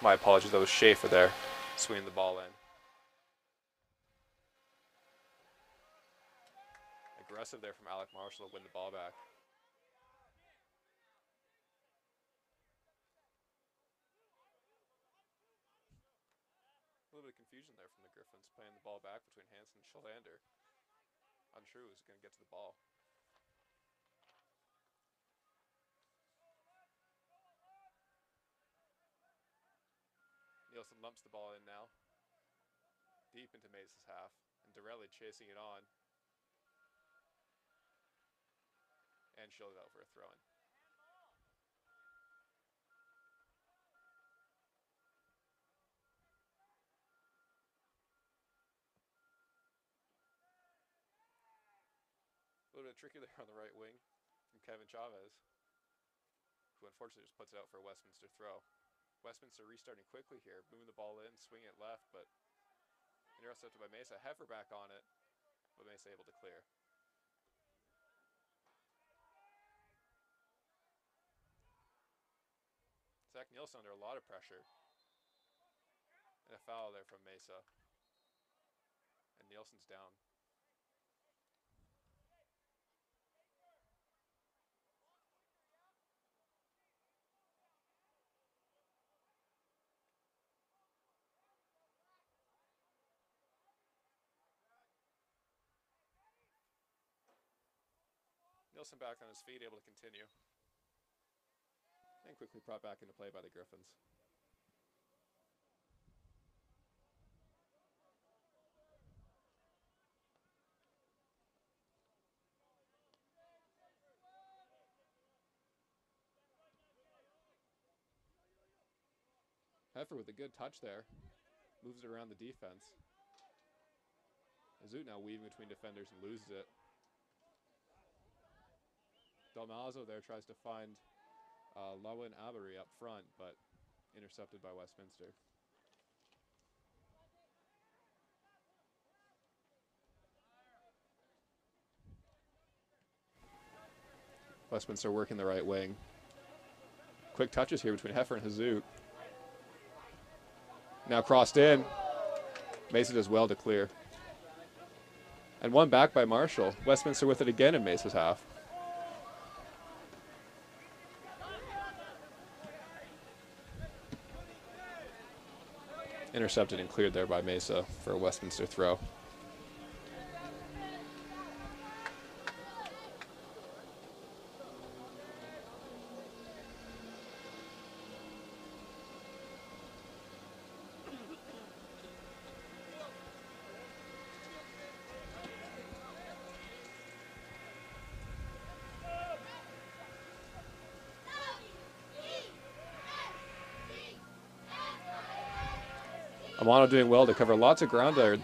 My apologies, that was Schaefer there, swinging the ball in. Aggressive there from Alec Marshall to win the ball back. A little bit of confusion there from the Griffins, playing the ball back between Hansen and Schalander. Unsure who's going to get to the ball. Nielsen lumps the ball in now, deep into Mesa's half, and Dorelli chasing it on. And shielded out for a throw-in. A little bit tricky there on the right wing from Kevin Chavez, who unfortunately just puts it out for a Westminster throw. Westminster restarting quickly here, moving the ball in, swinging it left, but intercepted by Mesa. Heffer back on it, but Mesa able to clear. Zach Nielsen under a lot of pressure. And a foul there from Mesa. And Nielsen's down. Nielsen back on his feet, able to continue. And quickly brought back into play by the Griffins. Heffer with a good touch there. Moves it around the defense. Azut now weaving between defenders and loses it. Dalmazo there tries to find Lawin Avery up front, but intercepted by Westminster. Westminster working the right wing. Quick touches here between Heffer and Hazut. Now crossed in. Mesa does well to clear. And one back by Marshall. Westminster with it again in Mesa's half. Intercepted and cleared there by Mesa for a Westminster throw. Amano doing well to cover lots of ground there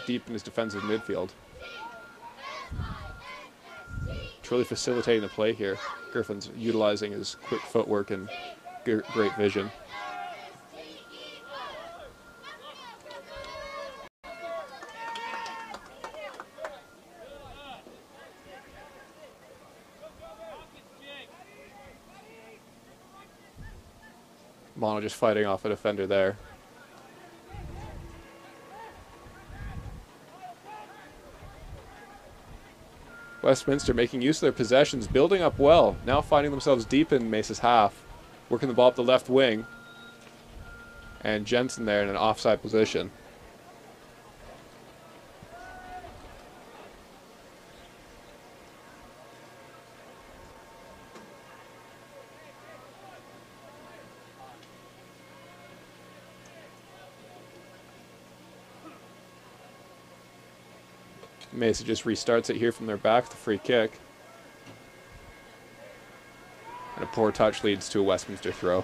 deep in his defensive midfield. Truly facilitating the play here. Griffins utilizing his quick footwork and great vision. Amano just fighting off a defender there. Westminster making use of their possessions, building up well, now finding themselves deep in Mesa's half, working the ball up the left wing, and Jensen there in an offside position. Mesa just restarts it here from their back, the free kick. And a poor touch leads to a Westminster throw.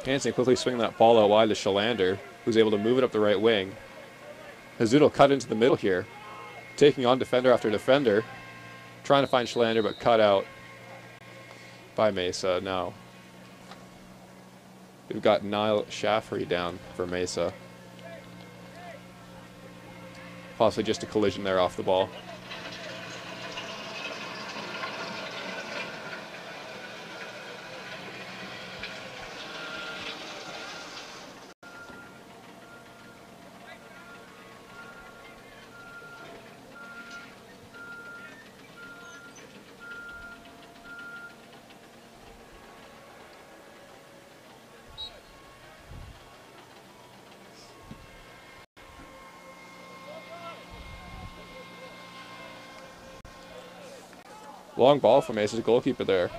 Hansen quickly swinging that ball out wide to Schalander, who's able to move it up the right wing. Hazut will cut into the middle here, taking on defender after defender. Trying to find Schalander, but cut out by Mesa now. We've got Niall Shaffery down for Mesa. Possibly just a collision there off the ball. Long ball for Mesa's goalkeeper there.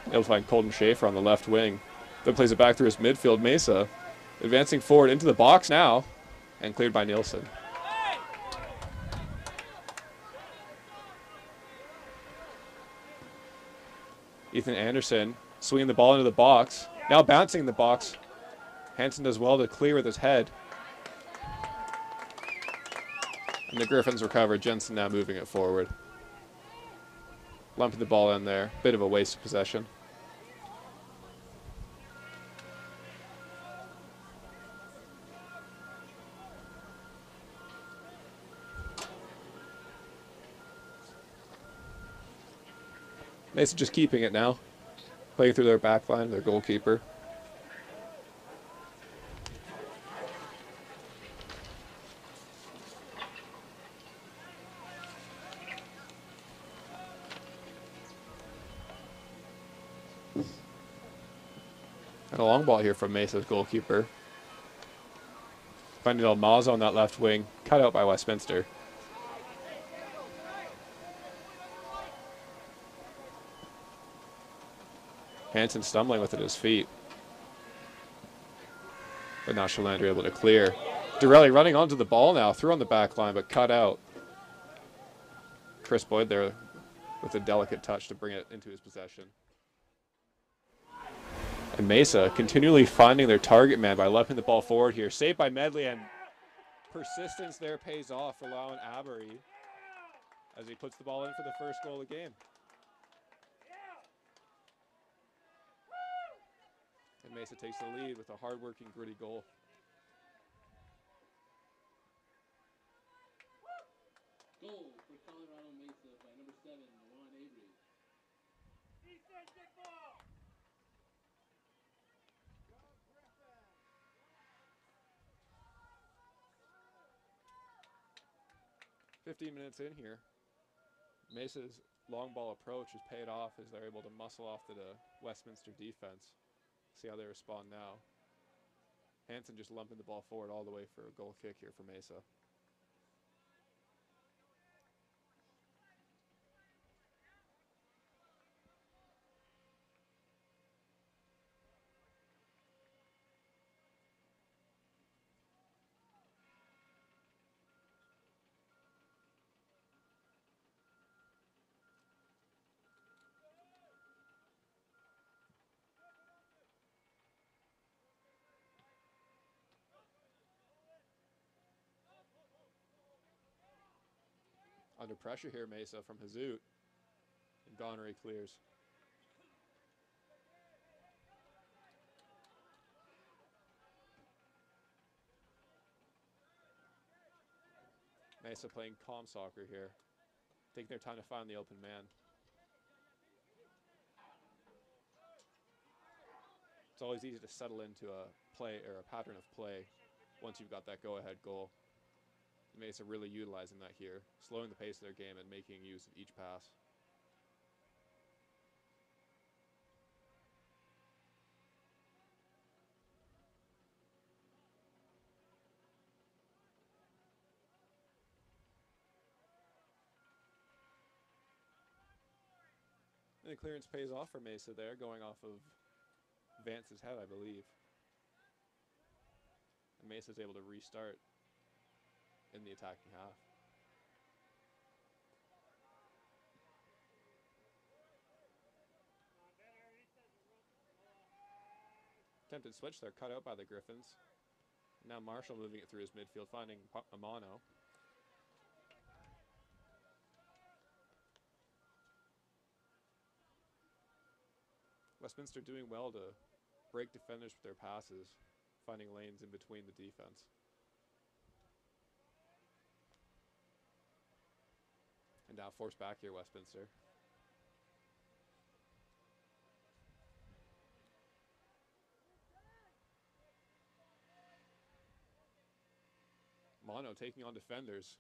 Able to find Colton Schaefer on the left wing. Then plays it back through his midfield. Mesa advancing forward into the box now and cleared by Nielsen. Ethan Anderson swinging the ball into the box. Now bouncing in the box. Hansen does well to clear with his head. And the Griffins recover. Jensen now moving it forward. Lumping the ball in there. Bit of a waste of possession. Mesa just keeping it now. Playing through their back line, their goalkeeper. And a long ball here from Mesa's goalkeeper. Finding El Mazo on that left wing. Cut out by Westminster. Hansen stumbling with it at his feet. But now Shalander able to clear. Dorelli running onto the ball now. Through on the back line, but cut out. Chris Boyd there with a delicate touch to bring it into his possession. And Mesa continually finding their target man by lumping the ball forward here. Saved by Medley, and persistence there pays off, allowing Abery as he puts the ball in for the first goal of the game. And Mesa takes the lead with a hard-working, gritty goal. Goal for Colorado Mesa by number 7, Juan Avery. 15 minutes in here. Mesa's long ball approach has paid off as they're able to muscle off the Westminster defense. See how they respond now. Hansen just lumping the ball forward all the way for a goal kick here for Mesa. Under pressure here, Mesa from Hazoot. And Gonery clears. Mesa playing calm soccer here. Taking their time to find the open man. It's always easy to settle into a play or a pattern of play once you've got that go-ahead goal. Mesa really utilizing that here, slowing the pace of their game and making use of each pass. And the clearance pays off for Mesa there, going off of Vance's head, I believe. And Mesa's able to restart in the attacking half. Attempted switch there, cut out by the Griffins. Now Marshall moving it through his midfield, finding Amano. Westminster doing well to break defenders with their passes, finding lanes in between the defense. now forced back here, Westminster. Mono taking on defenders.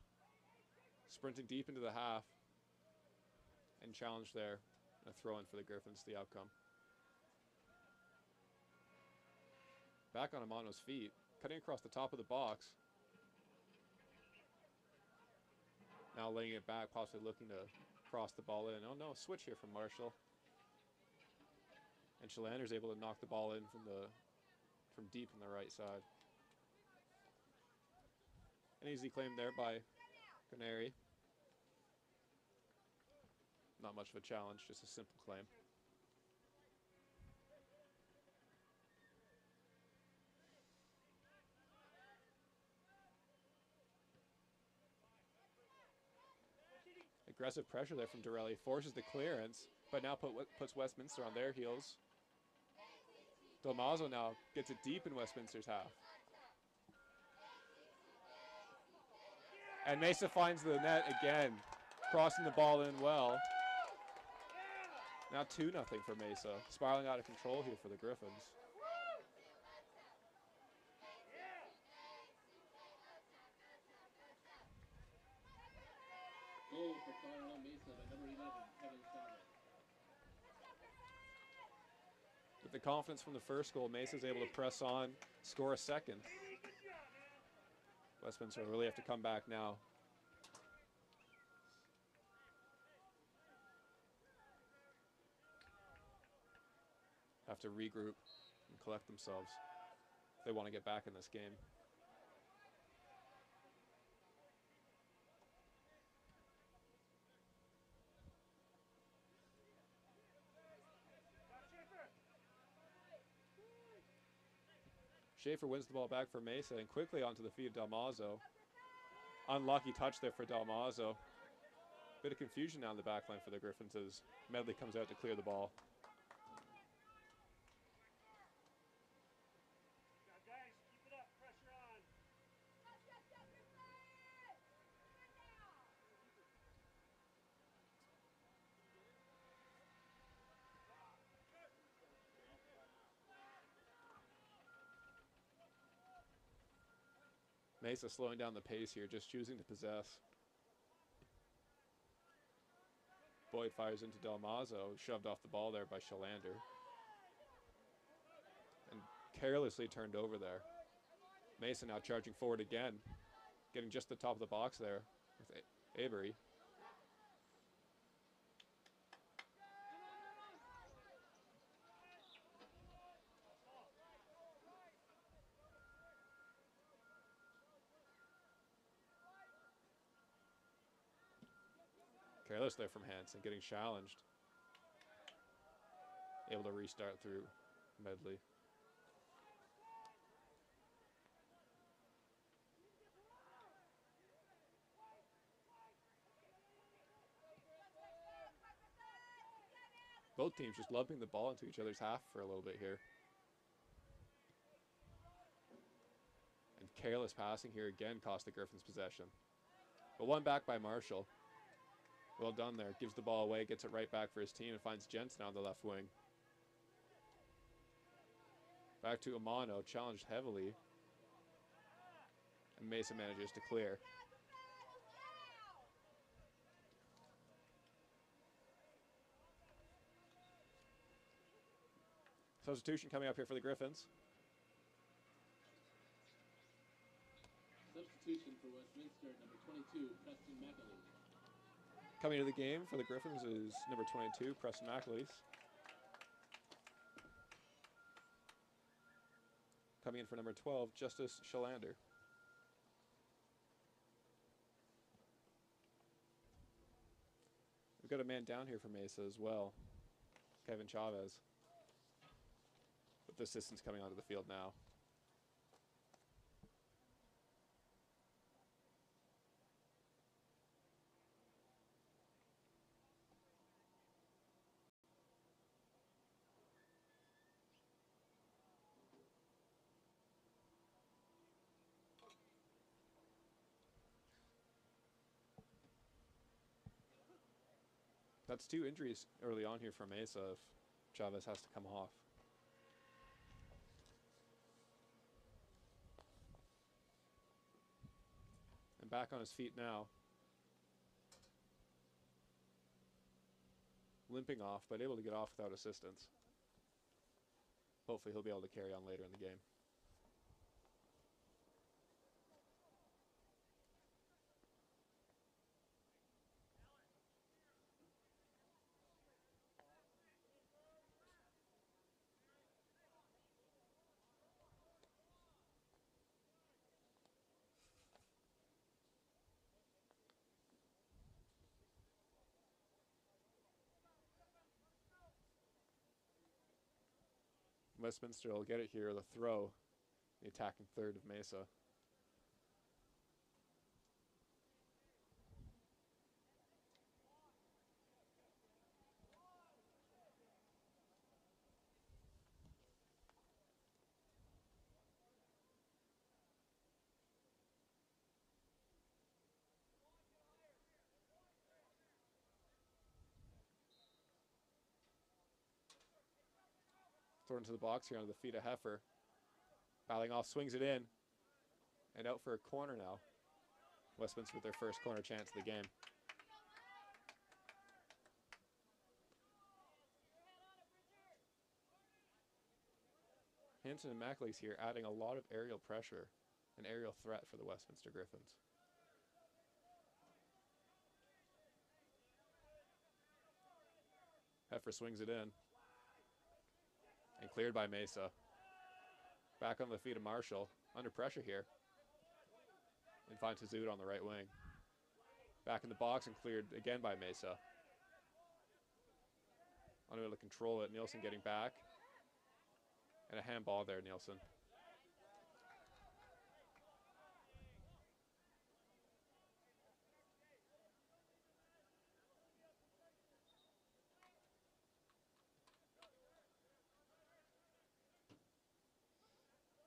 Sprinting deep into the half. And challenge there. A throw-in for the Griffins, the outcome. Back on Amano's feet. Cutting across the top of the box. Now laying it back, possibly looking to cross the ball in. Oh no, switch here from Marshall. And Shalander's able to knock the ball in from deep on the right side. An easy claim there by Canary. Not much of a challenge, just a simple claim. Aggressive pressure there from Dorelli, forces the clearance, but now puts Westminster on their heels. Dalmazzo now gets it deep in Westminster's half. And Mesa finds the net again, crossing the ball in well. Now 2-0 for Mesa, spiraling out of control here for the Griffins. Goal for Colorado Mesa by number 11, Kevin Chavez. With the confidence from the first goal, Mesa's able to press on, score a second. Westminster really have to come back now. Have to regroup and collect themselves if they want to get back in this game. Schaefer wins the ball back for Mesa and quickly onto the feet of Dalmazzo. Unlucky touch there for Dalmazzo. Bit of confusion now in the back line for the Griffins as Medley comes out to clear the ball. Mesa slowing down the pace here, just choosing to possess. Boyd fires into Dalmazzo, shoved off the ball there by Shalander. And carelessly turned over there. Mesa now charging forward again, getting just the top of the box there with Avery. Careless there from Hansen, getting challenged. Able to restart through Medley. Both teams just lumping the ball into each other's half for a little bit here. And careless passing here again cost the Griffins possession. But one back by Marshall. Well done there. Gives the ball away, gets it right back for his team, and finds Jensen on the left wing. Back to Amano, challenged heavily. And Mesa manages to clear. Substitution coming up here for the Griffins. Substitution for Westminster, number 22, Preston McAleese. Coming to the game for the Griffins is number 22, Preston McAleese. Coming in for number 12, Justice Shalander. We've got a man down here for Mesa as well, Kevin Chavez. With the assistants coming onto the field now. That's 2 injuries early on here for Mesa if Chavez has to come off. And back on his feet now. Limping off, but able to get off without assistance. Hopefully he'll be able to carry on later in the game. Westminster will get it here, the throw, the attacking third of Mesa. Thrown into the box here on the feet of Heifer. Battling off, swings it in. And out for a corner now. Westminster with their first corner chance of the game. Hanson and Mackley's here adding a lot of aerial pressure, an aerial threat for the Westminster Griffins. Heifer swings it in. And cleared by Mesa. Back on the feet of Marshall. Under pressure here. And finds Hazoot on the right wing. Back in the box and cleared again by Mesa. Unable to control it. Nielsen getting back. And a handball there, Nielsen.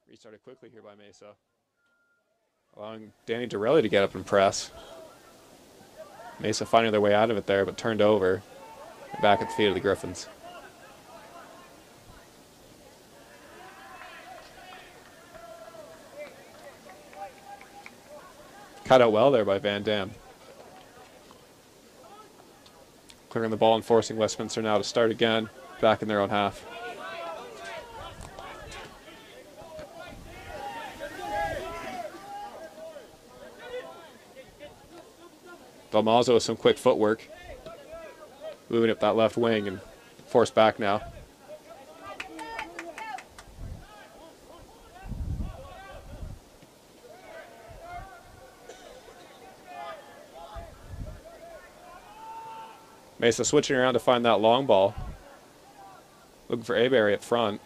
Restarted quickly here by Mesa. Allowing Danny Dorelli to get up and press. Mesa finding their way out of it there, but turned over. Back at the feet of the Griffins. Cut out well there by Van Dam. Clearing the ball and forcing Westminster now to start again, back in their own half. Dalmazo with some quick footwork. Moving up that left wing and forced back now. Mesa switching around to find that long ball. Looking for Aberry at front.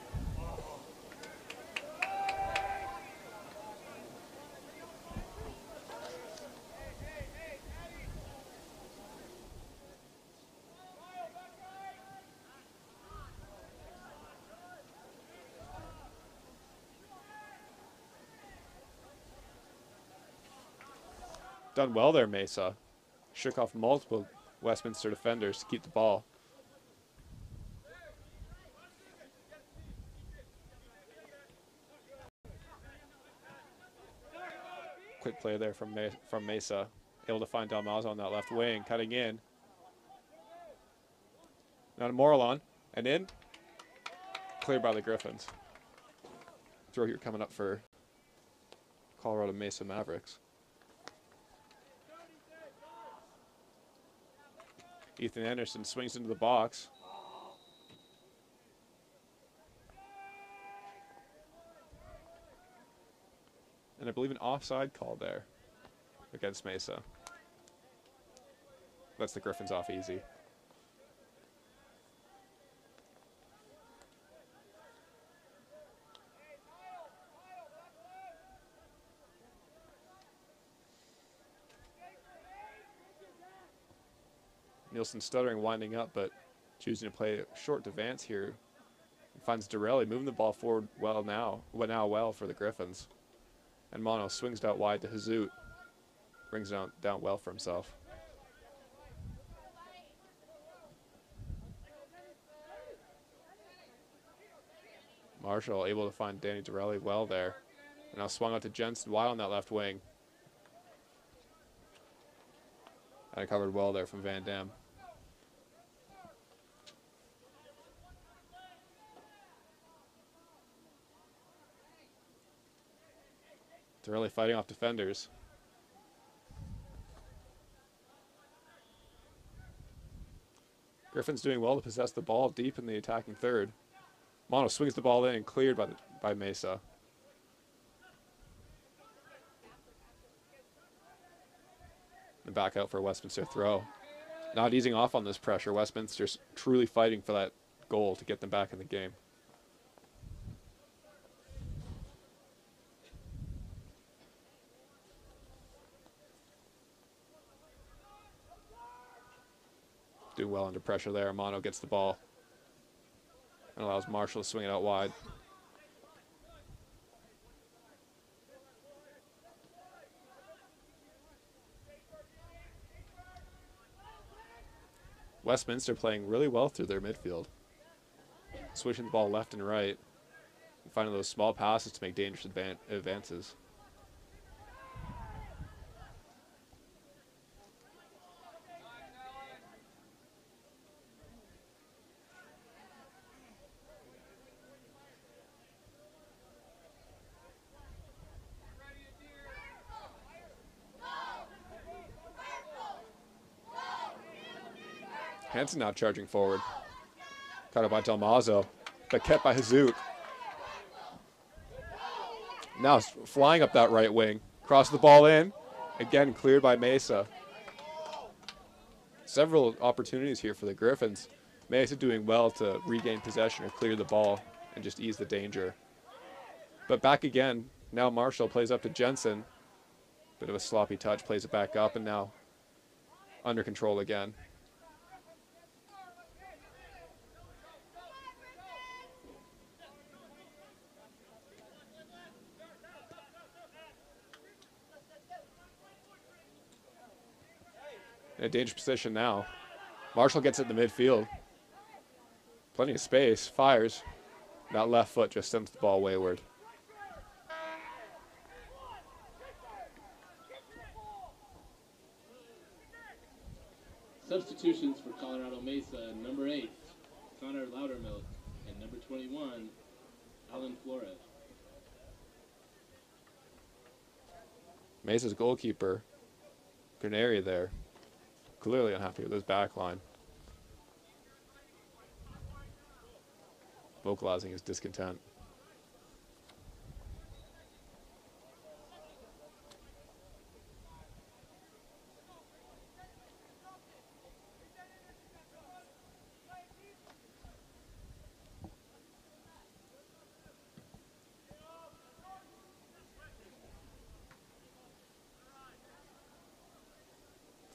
Done well there, Mesa. Shook off multiple Westminster defenders to keep the ball. Quick play there from Mesa. Able to find Dalmazo on that left wing, cutting in. Now to Morillon, and in. Cleared by the Griffins. Throw here coming up for Colorado Mesa Mavericks. Ethan Anderson swings into the box. And I believe an offside call there against Mesa. Lets the Griffins off easy. Nielsen stuttering, winding up, but choosing to play a short advance here. Finds Dorelli moving the ball forward well for the Griffins. And Mono swings it out wide to Hazoot. Brings it down well for himself. Marshall able to find Danny Dorelli well there. And now swung out to Jensen wide on that left wing. And covered well there from Van Dam. Dorelli fighting off defenders. Griffins doing well to possess the ball deep in the attacking third. Mono swings the ball in and cleared by Mesa. And back out for a Westminster throw. Not easing off on this pressure. Westminster's truly fighting for that goal to get them back in the game. Doing well under pressure there. Mono gets the ball and allows Marshall to swing it out wide. Westminster playing really well through their midfield. Switching the ball left and right. And finding those small passes to make dangerous advances. Hansen now charging forward. Caught up by Dalmazo, but kept by Hazoot. Now flying up that right wing. Cross the ball in. Again cleared by Mesa. Several opportunities here for the Griffins. Mesa doing well to regain possession or clear the ball and just ease the danger. But back again. Now Marshall plays up to Jensen. Bit of a sloppy touch, plays it back up, and now under control again. In a dangerous position now. Marshall gets it in the midfield. Plenty of space, fires. That left foot just sends the ball wayward. Substitutions for Colorado Mesa, number 8, Connor Loudermilk, and number 21, Alan Flores. Mesa's goalkeeper, Granary there, clearly unhappy with his back line. Vocalizing his discontent.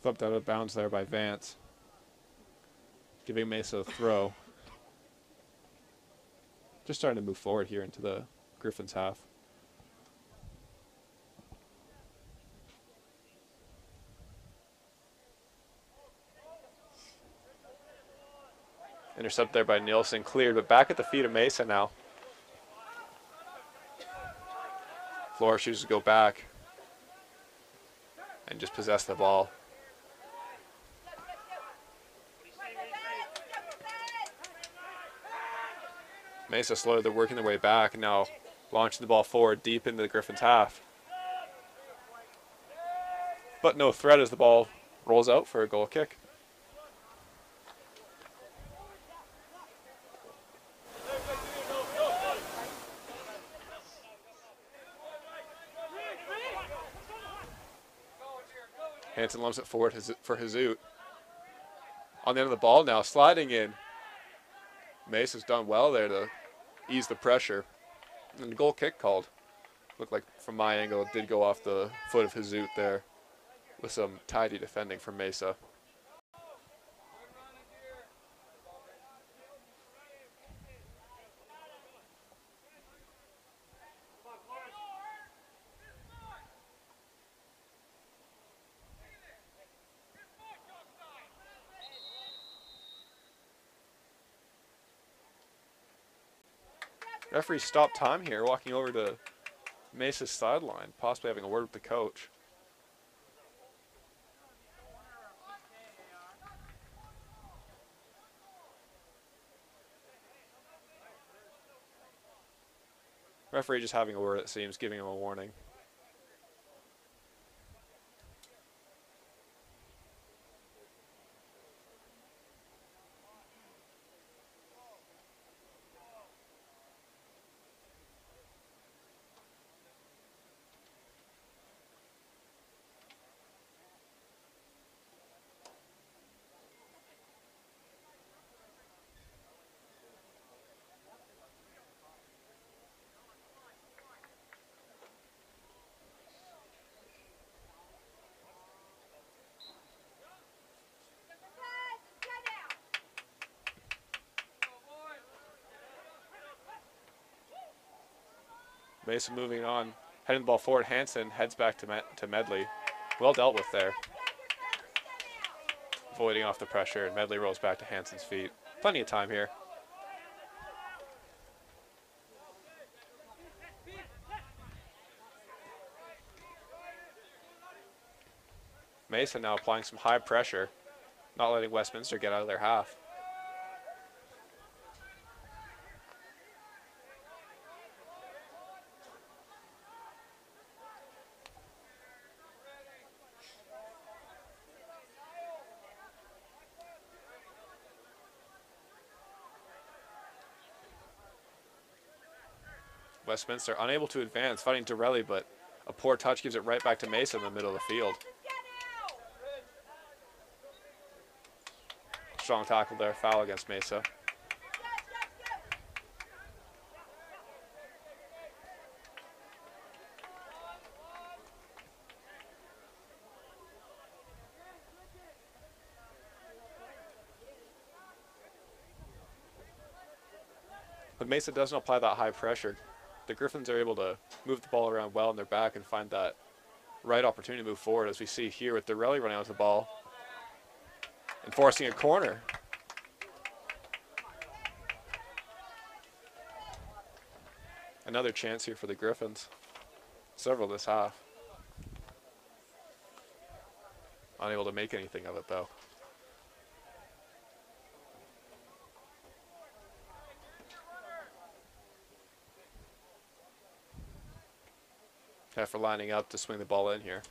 Flipped out of bounds there by Vance, giving Mesa a throw. Just starting to move forward here into the Griffins half. Intercept there by Nielsen, cleared, but back at the feet of Mesa now. Flores chooses to go back and just possess the ball. Mesa slowly, they're working their way back and now launching the ball forward deep into the Griffins half. But no threat as the ball rolls out for a goal kick. Hansen lumps it forward for Hazoot. On the end of the ball now, sliding in. Mesa's done well there to ease the pressure. And the goal kick called. Looked like from my angle it did go off the foot of Hazoot there with some tidy defending from Mesa. Referee stopped time here, walking over to Mesa's sideline, possibly having a word with the coach. Referee just having a word, it seems, giving him a warning. Mason moving on, heading the ball forward. Hansen heads back to Medley. Well dealt with there. Avoiding off the pressure, and Medley rolls back to Hansen's feet. Plenty of time here. Mason now applying some high pressure, not letting Westminster get out of their half. Westminster unable to advance, fighting Dorelli, but a poor touch gives it right back to Mesa in the middle of the field. Strong tackle there, foul against Mesa. But Mesa doesn't apply that high pressure. The Griffins are able to move the ball around well in their back and find that right opportunity to move forward, as we see here with Dorelli running out the ball and forcing a corner. Another chance here for the Griffins. Several this half. Unable to make anything of it though. For lining up to swing the ball in here.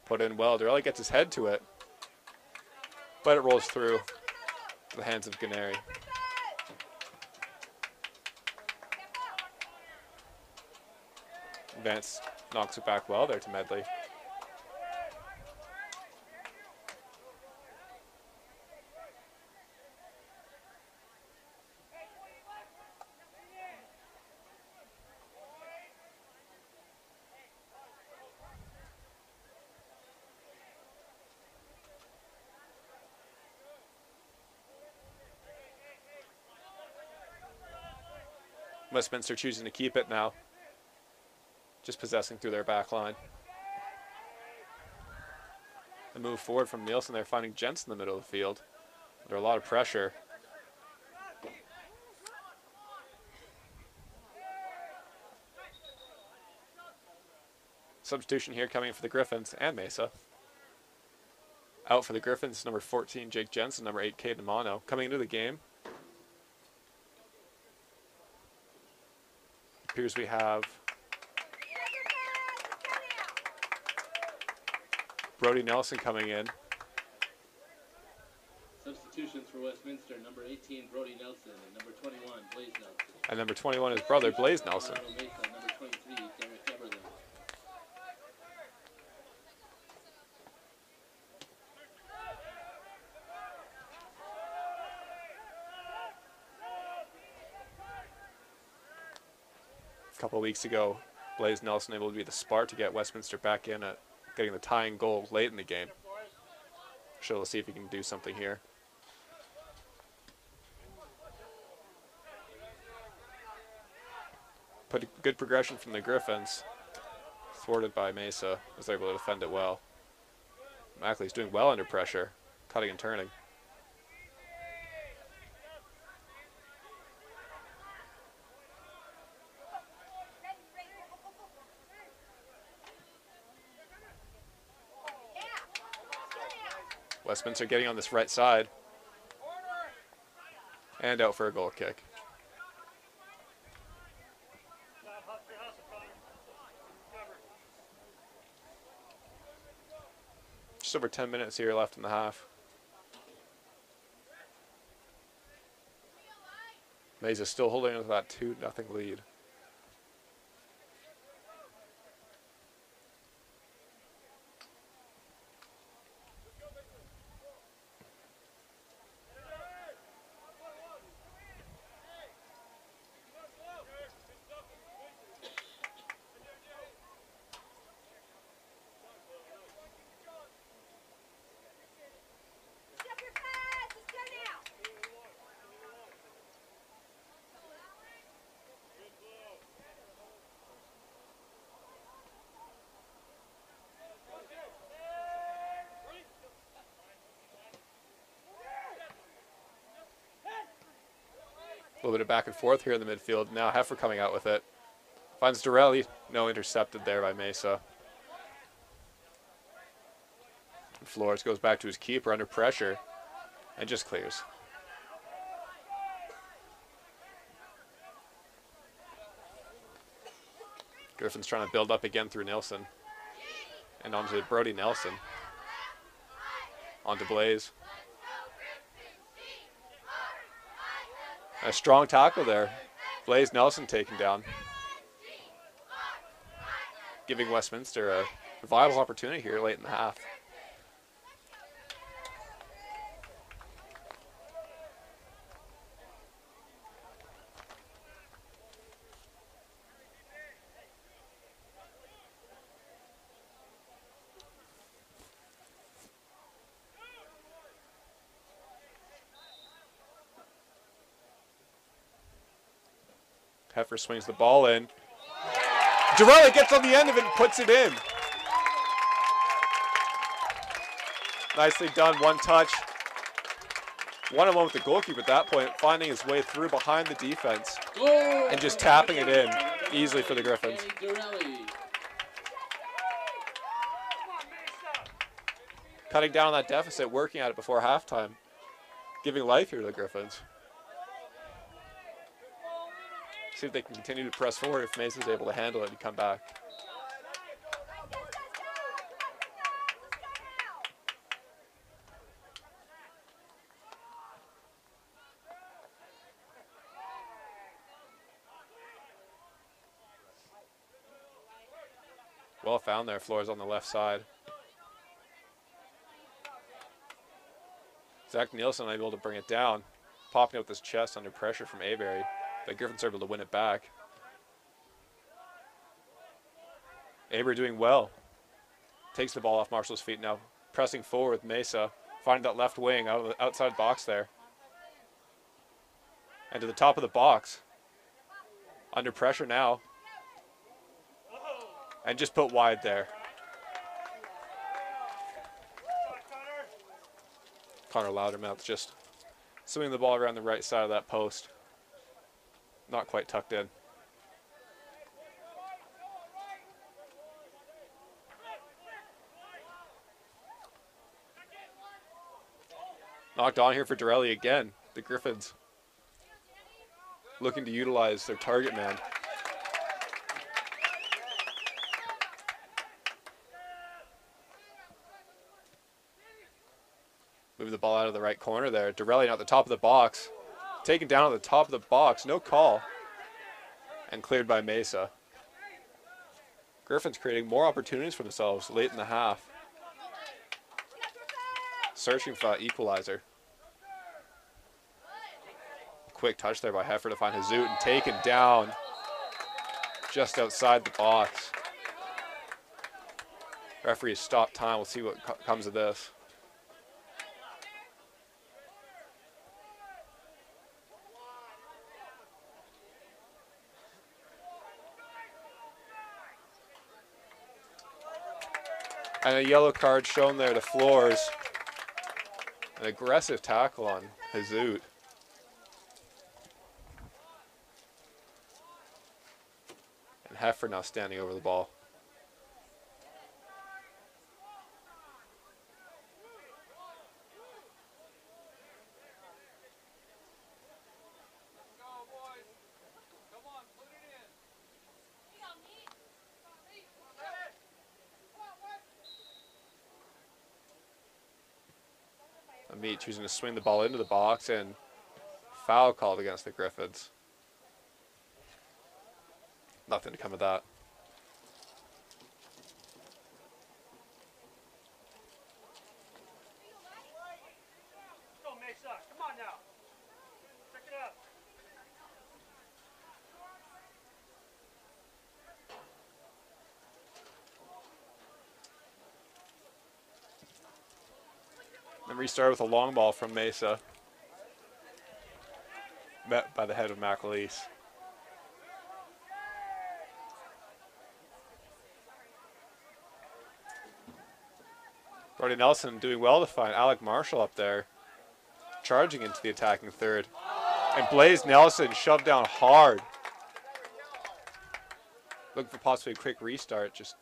Put in well. Dorelli gets his head to it, but it rolls through the hands of Ganeri. Vance knocks it back well there to Medley. Westminster choosing to keep it now. Just possessing through their back line. A move forward from Nielsen there, finding Jensen in the middle of the field. Under a lot of pressure. Substitution here coming for the Griffins and Mesa. Out for the Griffins, number 14, Jake Jensen, number 8, Caden Amano. Coming into the game, appears we have Brody Nelson coming in. Substitutions for Westminster, number 18, Brody Nelson, and number 21, Blaze Nelson. And number 21 is brother, Blaze Nelson. Mesa, number 23, Derek Eberlin. A couple of weeks ago, Blaze Nelson able to be the spark to get Westminster back in at getting the tying goal late in the game. So let's see if he can do something here. But a good progression from the Griffins, thwarted by Mesa, as they're able to defend it well. Mackley's doing well under pressure, cutting and turning. Westminster getting on this right side. And out for a goal kick. Just over 10 minutes here left in the half. Mesa still holding on to that 2-0 lead. A little bit of back and forth here in the midfield. Now Heffer coming out with it. Finds Dorelli. No, intercepted there by Mesa. Flores goes back to his keeper under pressure and just clears. Griffins trying to build up again through Nelson. And onto Brody Nelson. Onto Blaze. A strong tackle there. Blaze Nelson taken down. Giving Westminster a vital opportunity here late in the half. Heffer swings the ball in. Dorelli gets on the end of it and puts it in. Nicely done, one touch. One-on-one with the goalkeeper at that point, finding his way through behind the defense and just tapping it in easily for the Griffins. Cutting down on that deficit, working at it before halftime, giving life here to the Griffins. See if they can continue to press forward if Mesa's able to handle it and come back. Well found there, Flores on the left side. Zach Nielsen unable to bring it down, popping out with his chest under pressure from Aberry. The Griffins are able to win it back. Aberry doing well. Takes the ball off Marshall's feet now, pressing forward with Mesa, finding that left wing out of the outside box there. And to the top of the box. Under pressure now. And just put wide there. Connor Loudermouth just swinging the ball around the right side of that post. Not quite tucked in. Knocked on here for Dorelli again. The Griffins looking to utilize their target man. Moving the ball out of the right corner there. Dorelli at the top of the box. Taken down at the top of the box. No call. And cleared by Mesa. Griffins creating more opportunities for themselves late in the half. Searching for that equalizer. Quick touch there by Heffer to find Hazoot and taken down just outside the box. Referee has stopped time. We'll see what comes of this. And a yellow card shown there to Floors. An aggressive tackle on Hazoot. And Heffer now standing over the ball. Meat choosing to swing the ball into the box, and foul called against the Griffins. Nothing to come of that. Let's go, Mesa. Come on now. Check it out. Then restart with a long ball from Mesa. Met by the head of McAleese. Brody Nelson doing well to find Alec Marshall up there. Charging into the attacking third. And Blaze Nelson shoved down hard. Looking for possibly a quick restart, just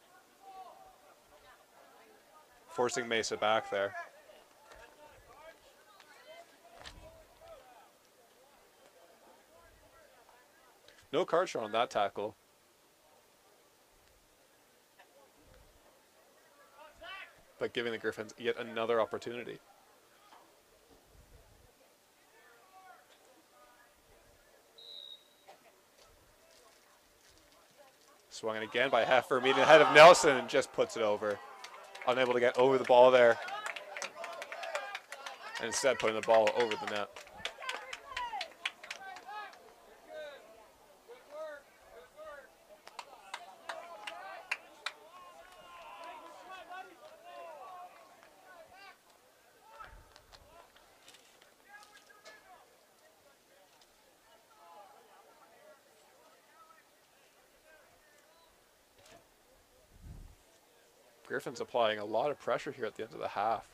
forcing Mesa back there. No card shown on that tackle. But giving the Griffins yet another opportunity. Swung in again by Heffer, meeting ahead of Nelson, and just puts it over. Unable to get over the ball there. And instead putting the ball over the net. Griffins applying a lot of pressure here at the end of the half,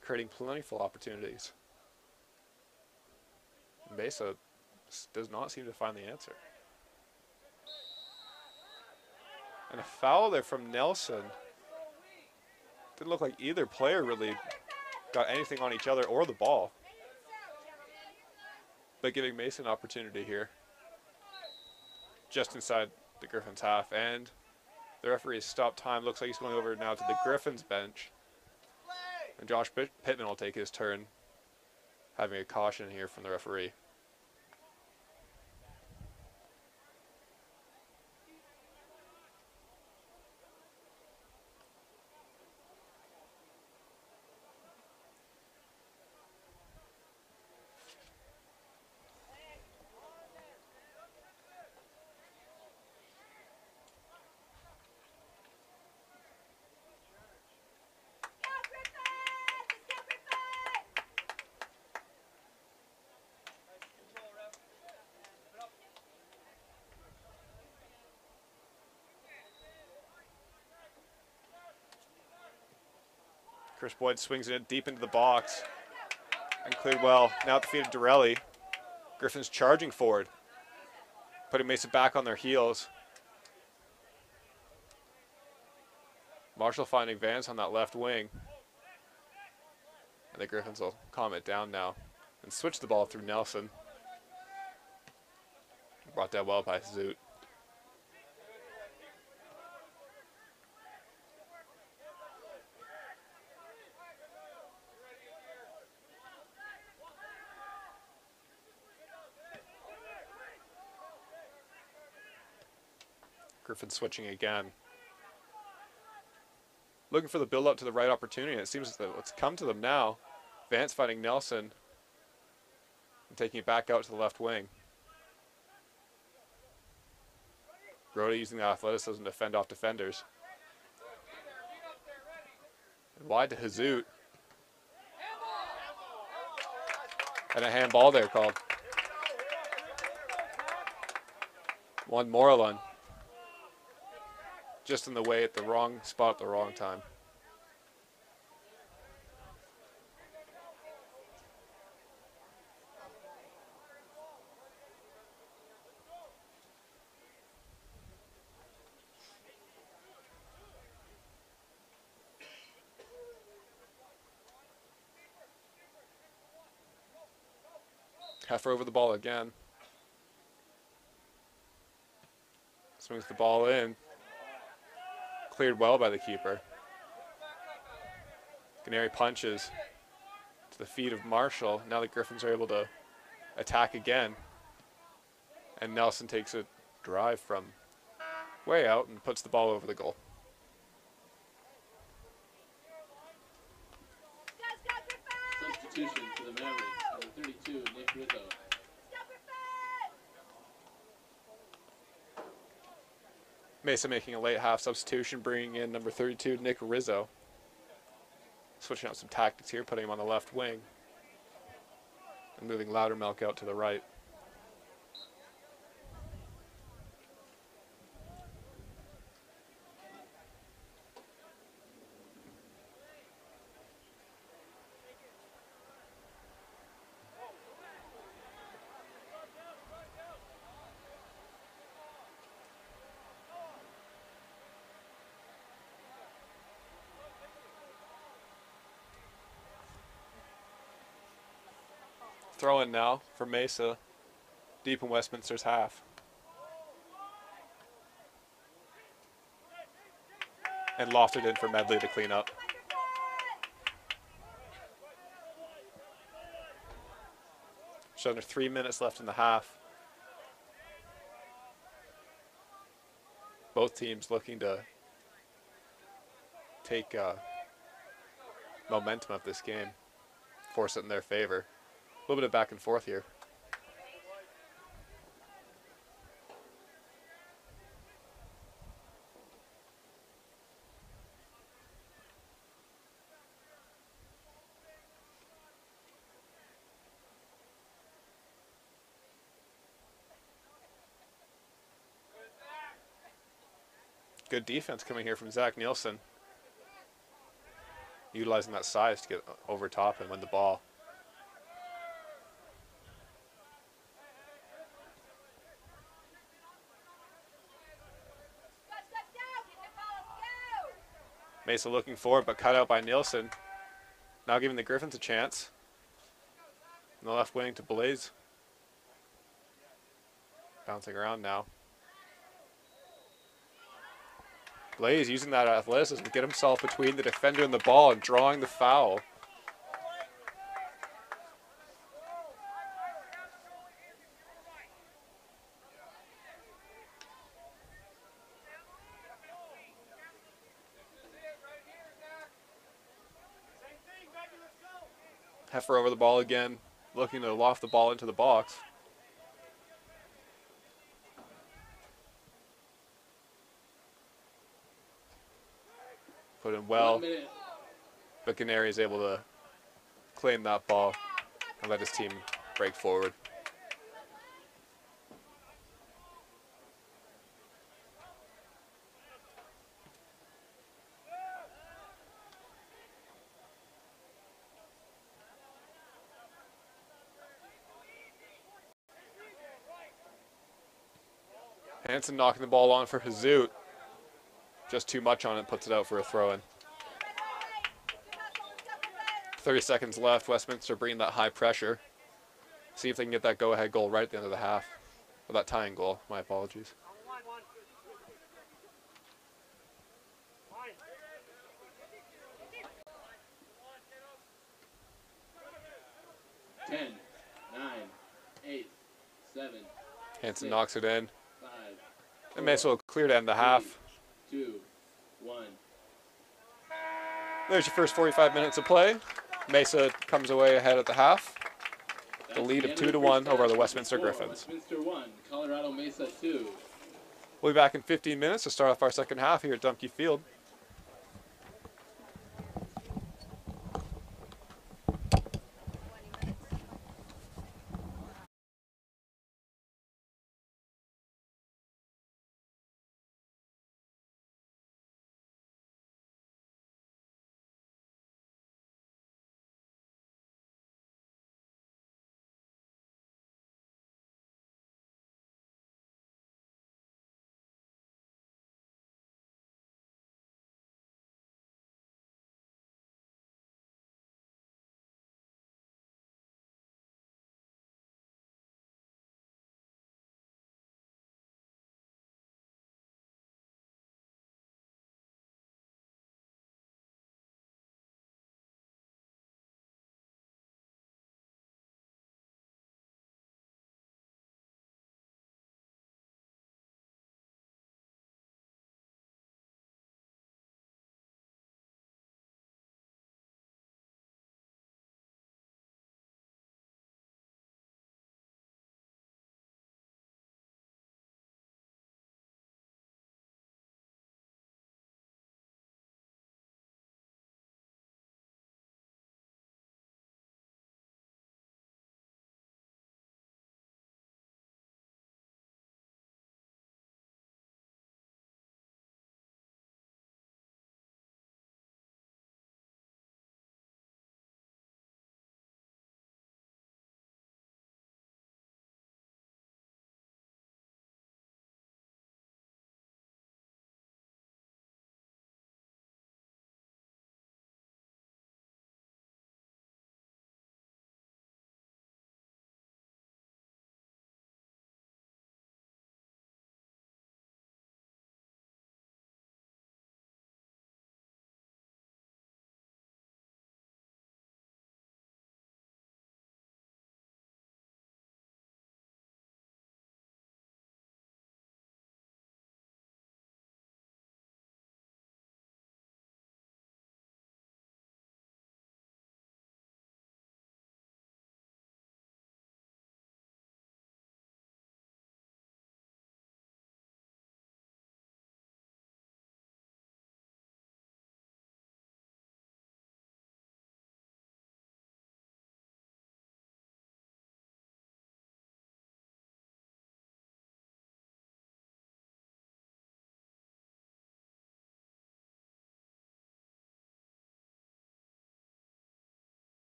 creating plentiful opportunities. Mesa does not seem to find the answer. And a foul there from Nelson. Didn't look like either player really got anything on each other or the ball. But giving Mason an opportunity here. Just inside the Griffins half, and the referee has stopped time. Looks like he's going over now to the Griffins bench. And Josh Pittman will take his turn, having a caution here from the referee. Chris Boyd swings it deep into the box and cleared well. Now at the feet of Dorelli. Griffins charging forward, putting Mesa back on their heels. Marshall finding Vance on that left wing. And the Griffins will calm it down now and switch the ball through Nelson. Brought down well by Zoot. Griffin switching again. Looking for the build up to the right opportunity, and it seems that it's come to them now. Vance fighting Nelson and taking it back out to the left wing. Brody using the athleticism to fend off defenders. And wide to Hazoot. And a handball there called. One Moreland. Just in the way at the wrong spot at the wrong time. Heifer over the ball again. Swings the ball in. Cleared well by the keeper. Canary punches to the feet of Marshall. Now the Griffins are able to attack again. And Nelson takes a drive from way out and puts the ball over the goal. Substitution for the Mavericks. Number 32, Nick Rizzo. Mesa making a late half substitution, bringing in number 32, Nick Rizzo. Switching out some tactics here, putting him on the left wing. And moving Loudermilk out to the right. Throw in now for Mesa, deep in Westminster's half. And lofted in for Medley to clean up. Just under 3 minutes left in the half. Both teams looking to take momentum of this game, force it in their favor. A little bit of back and forth here. Good defense coming here from Zach Nielsen. Utilizing that size to get over top and win the ball. Mesa looking forward, but cut out by Nielsen. Now giving the Griffins a chance. In the left wing to Blaze. Bouncing around now. Blaze using that athleticism to get himself between the defender and the ball and drawing the foul. Heifer over the ball again, looking to loft the ball into the box. Put in well, but Canary is able to claim that ball and let his team break forward. Hansen knocking the ball on for Hazoot. Just too much on it, puts it out for a throw-in. 30 seconds left. Westminster bringing that high pressure. See if they can get that go-ahead goal right at the end of the half. Or that tying goal, my apologies. 10, 9, 8, 7. Hansen knocks it in. 5. And Mesa will clear to end the half. 2, 1. There's your first 45 minutes of play. Mesa comes away ahead at the half. The lead of 2-1 over the Westminster Griffins. Westminster 1, Colorado Mesa 2. We'll be back in 15 minutes to start off our second half here at Dumpke Field.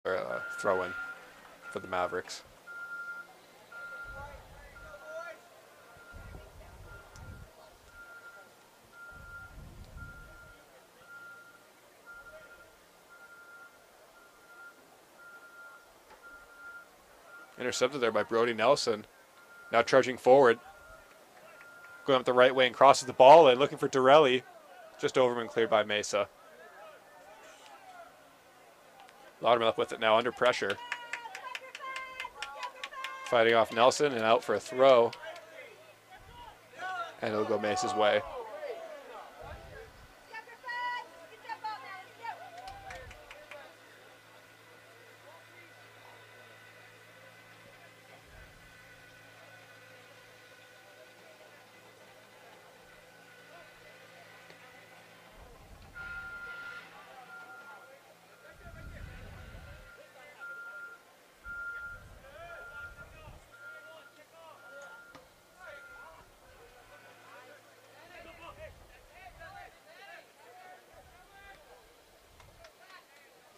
or throw-in for the Mavericks. Intercepted there by Brody Nelson. Now charging forward. Going up the right wing, crosses the ball and looking for Dorelli. Just Overman cleared by Mesa. Loudermilk with it now under pressure. Fighting off Nelson and out for a throw. And it'll go Mesa's way.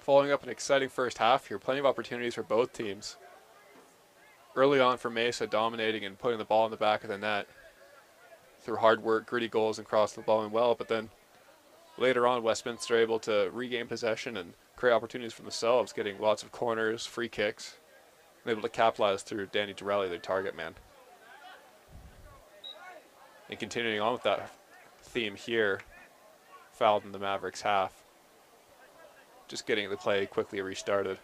Following up an exciting first half here, plenty of opportunities for both teams. Early on for Mesa, dominating and putting the ball in the back of the net through hard work, gritty goals, and cross the ball in well. But then later on, Westminster able to regain possession and create opportunities for themselves, getting lots of corners, free kicks, and able to capitalize through Danny Dorelli, their target man. And continuing on with that theme here, fouled in the Mavericks half. Just getting the play quickly restarted.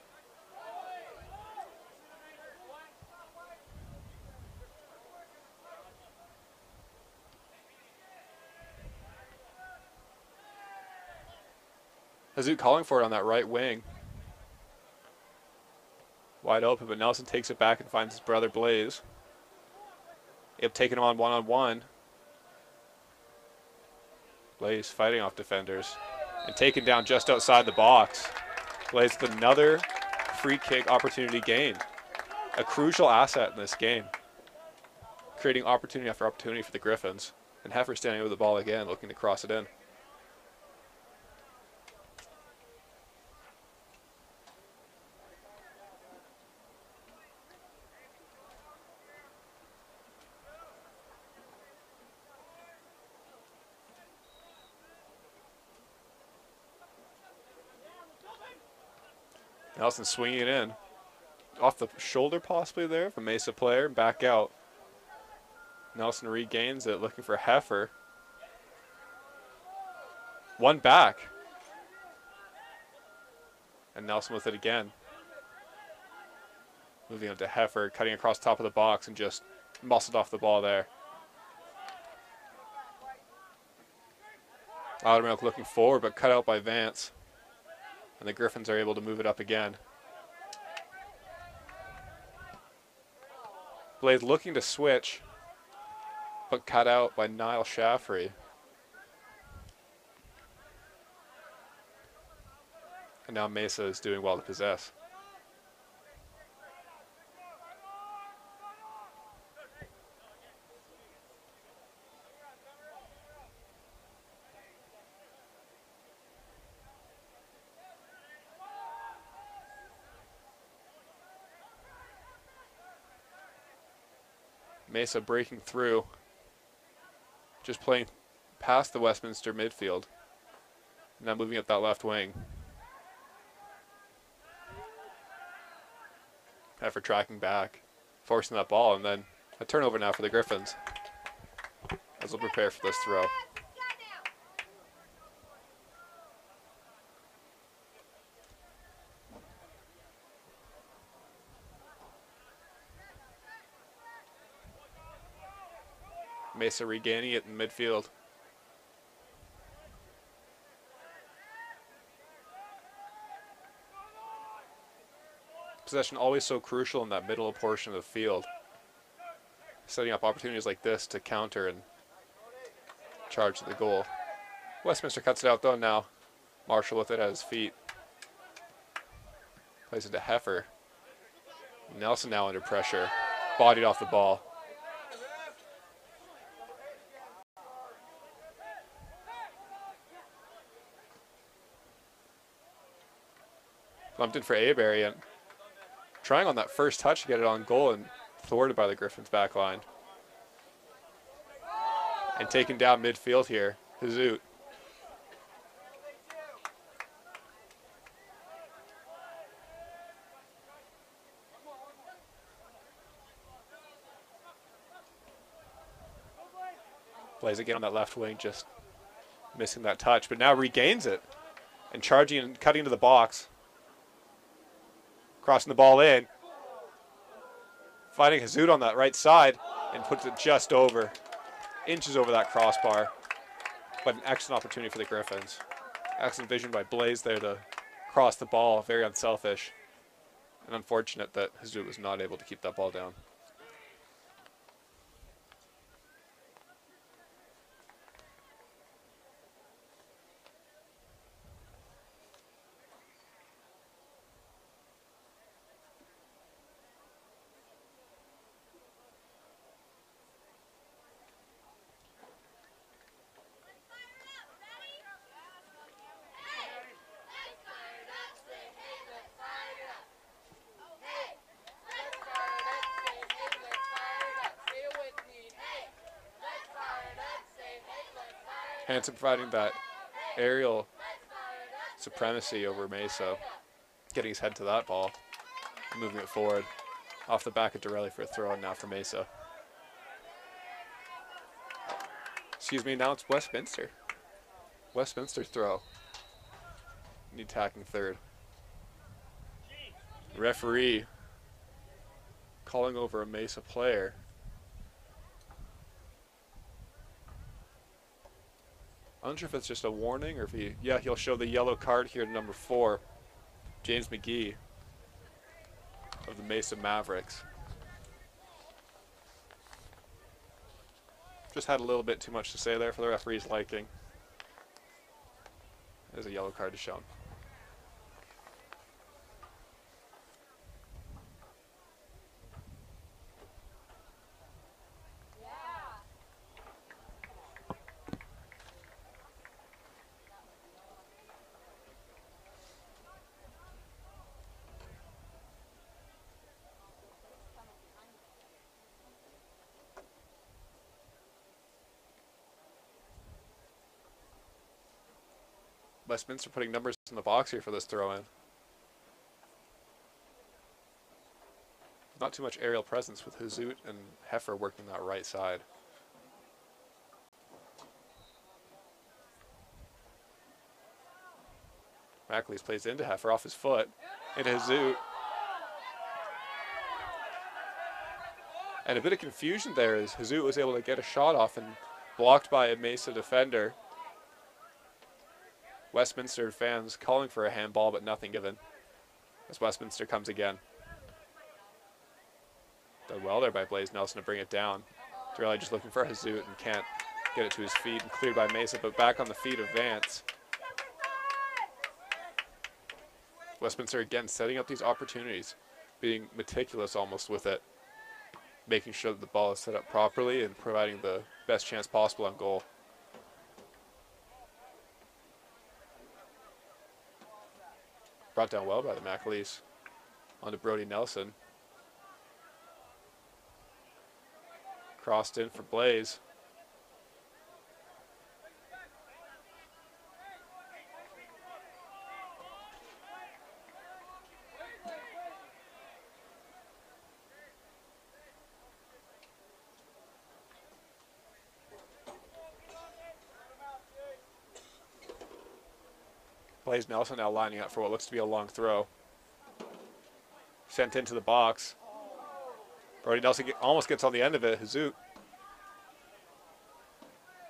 Hazook calling for it on that right wing. Wide open, but Nelson takes it back and finds his brother Blaze. Yep, taking him on one-on-one. Blaze fighting off defenders and taken down just outside the box. Blaze with another free kick opportunity gained. A crucial asset in this game. Creating opportunity after opportunity for the Griffins. And Heffer standing with the ball again, looking to cross it in. Nelson swinging it in. Off the shoulder possibly there from Mesa player. Back out. Nelson regains it, looking for Heffer. One back. And Nelson with it again. Moving on to Heffer, cutting across top of the box and just muscled off the ball there. Loudermilk looking forward, but cut out by Vance. And the Griffins are able to move it up again. Blaze looking to switch, but cut out by Niall Shaffrey. And now Mesa is doing well to possess. Mesa breaking through, just playing past the Westminster midfield. Now moving up that left wing. Heffer tracking back, forcing that ball, and then a turnover now for the Griffins as they'll prepare for this throw. Mesa regaining it in midfield. Possession always so crucial in that middle portion of the field. Setting up opportunities like this to counter and charge to the goal. Westminster cuts it out though now. Marshall with it at his feet. Plays it to Heffer. Nelson now under pressure. Bodied off the ball. Bumped in for Aberry and trying on that first touch to get it on goal and thwarted by the Griffins back line. And taken down midfield here, Hazoot. Plays again on that left wing, just missing that touch, but now regains it and charging and cutting into the box. Crossing the ball in. Finding Hazoot on that right side and puts it just over. Inches over that crossbar. But an excellent opportunity for the Griffins. Excellent vision by Blaze there to cross the ball. Very unselfish. And unfortunate that Hazoot was not able to keep that ball down. Hanson providing that aerial supremacy over Mesa, getting his head to that ball, moving it forward. Off the back of Dorelli for a throw, and now for Mesa. Excuse me, now it's Westminster. Westminster throw. Need attacking third. Referee calling over a Mesa player. I'm not sure if it's just a warning or if he'll show the yellow card here to number 4, James McGee of the Mesa Mavericks. Just had a little bit too much to say there for the referee's liking. There's a yellow card to show him. Westminster putting numbers in the box here for this throw-in. Not too much aerial presence with Hazoot and Heifer working that right side. McAleese plays into Heifer off his foot. Into Hazoot. And a bit of confusion there as Hazoot was able to get a shot off and blocked by a Mesa defender. Westminster fans calling for a handball, but nothing given. As Westminster comes again. Done well there by Blaze Nelson to bring it down. Dorelli just looking for Hazoot and can't get it to his feet, and cleared by Mesa, but back on the feet of Vance. Westminster again setting up these opportunities, being meticulous almost with it, making sure that the ball is set up properly and providing the best chance possible on goal. Brought down well by the McAleese. On to Brody Nelson. Crossed in for Blaze. Blaze Nelson now lining up for what looks to be a long throw. Sent into the box. Brody Nelson almost gets on the end of it. Hazoot.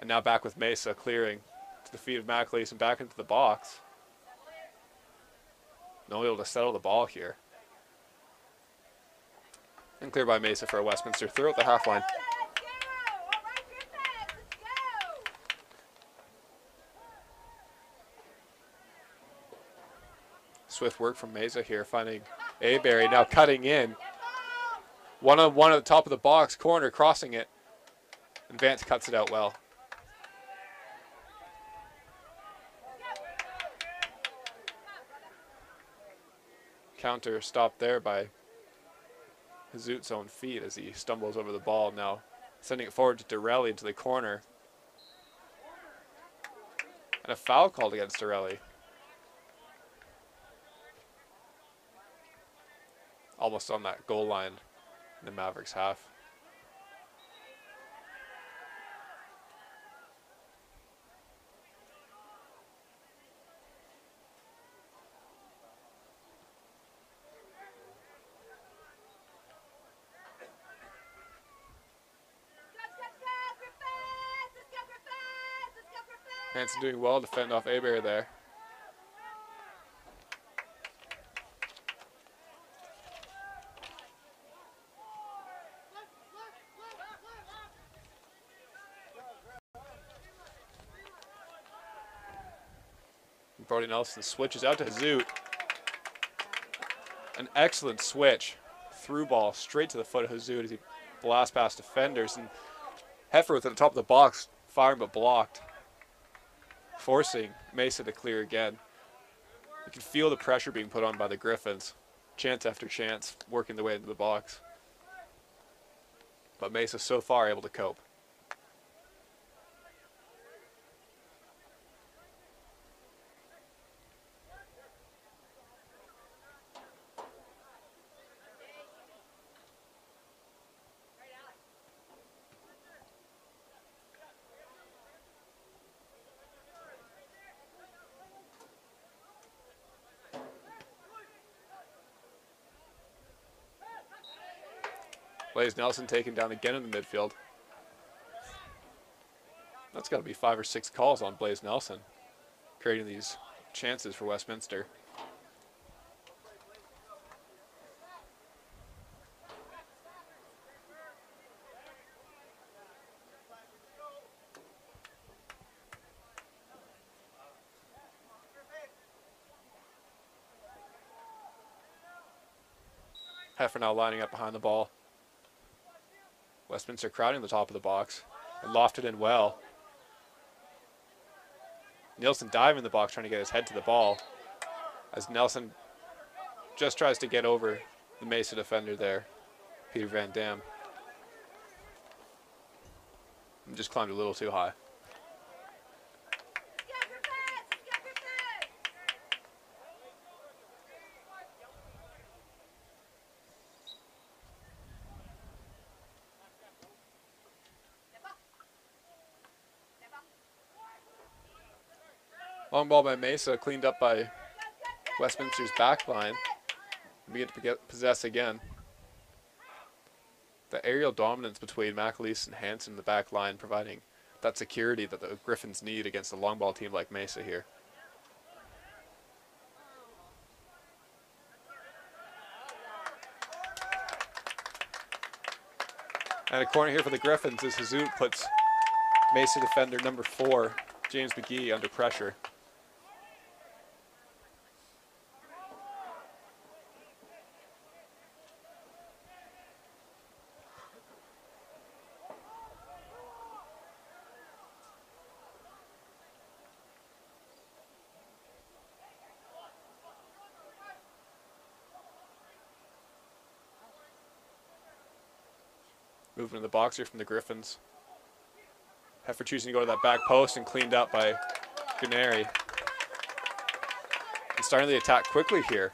And now back with Mesa, clearing to the feet of McAleese and back into the box. No able to settle the ball here. And cleared by Mesa for a Westminster throw at the half line. Swift work from Mesa here, finding Aberry now cutting in. One-on-one at the top of the box, corner, crossing it. And Vance cuts it out well. counter stopped there by Hazut's own feet as he stumbles over the ball, now sending it forward to Dorelli into the corner. And a foul called against Dorelli. Almost on that goal line in the Mavericks half. Hanson doing well to fend off Abear there. Brody Nelson switches out to Hazut. An excellent switch. Through ball straight to the foot of Hazut as he blasts past defenders. And Heifer was at the top of the box, firing but blocked, forcing Mesa to clear again. You can feel the pressure being put on by the Griffins. Chance after chance, working their way into the box. But Mesa so far able to cope. Blaze Nelson taken down again in the midfield. That's got to be 5 or 6 calls on Blaze Nelson, creating these chances for Westminster. Heifer now lining up behind the ball. Westminster crowding the top of the box and lofted in well. Nielsen diving in the box trying to get his head to the ball as Nelson just tries to get over the Mesa defender there, Peter Van Dam. And just climbed a little too high. Long ball by Mesa, cleaned up by Westminster's back line. We get to possess again. The aerial dominance between McAleese and Hanson in the back line, providing that security that the Griffins need against a long ball team like Mesa here. And a corner here for the Griffins as Hazut puts Mesa defender number 4, James McGee, under pressure. Moving in the box here from the Griffins. Heifer choosing to go to that back post and cleaned up by Guarneri. And starting the attack quickly here.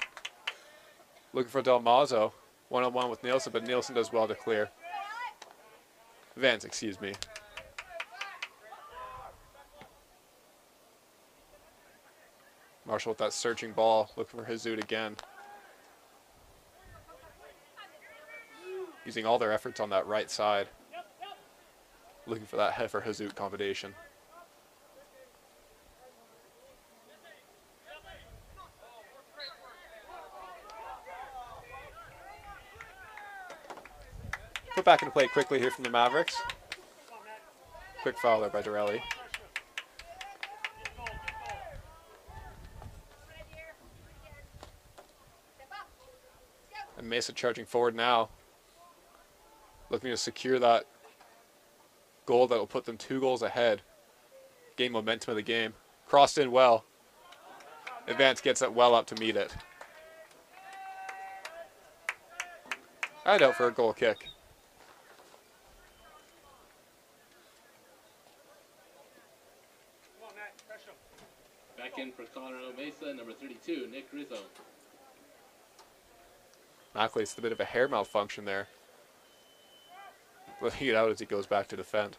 Looking for Del Mazo. One-on-one with Nielsen, but Nielsen does well to clear. Vance, excuse me. Marshall with that searching ball, looking for Hazut again. Using all their efforts on that right side. Looking for that Heifer Hazut combination. Put back into play quickly here from the Mavericks. Quick foul there by Dorelli. And Mesa charging forward now. Looking to secure that goal that will put them 2 goals ahead. Gain momentum of the game. Crossed in well. Advance gets it well up to meet it. I'd out for a goal kick. Come on, Matt. Pressure him. Back in for Colorado Mesa, number 32, Nick Rizzo. Luckily, it's a bit of a hair malfunction there. Looking it out as he goes back to defend.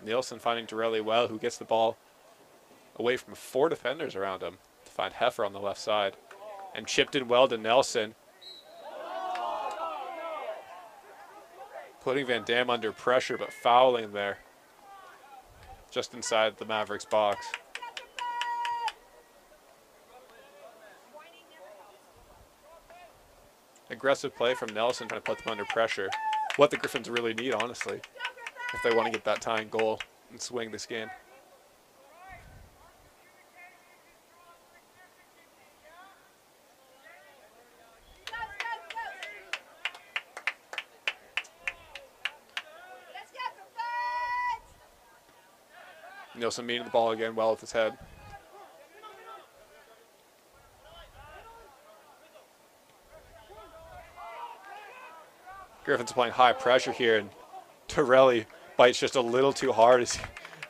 Nielsen finding Dorelli well, who gets the ball away from 4 defenders around him to find Heffer on the left side. And chipped in well to Nelson. Putting Van Dam under pressure, but fouling there. Just inside the Mavericks box. Aggressive play from Nelson trying to put them under pressure. What the Griffins really need, honestly, if they want to get that tying goal and swing this game. Nielsen meeting the ball again well with his head. Griffins playing high pressure here, and Torelli bites just a little too hard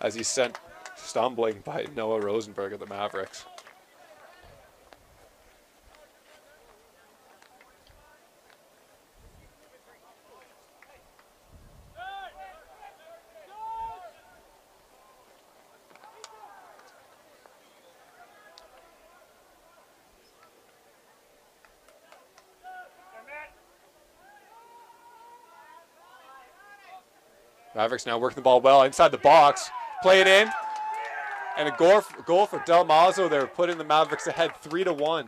as he's sent stumbling by Noah Rosenberg of the Mavericks. Mavericks now working the ball well inside the box. Play it in. And a goal for Del Mazo there, putting the Mavericks ahead 3-1.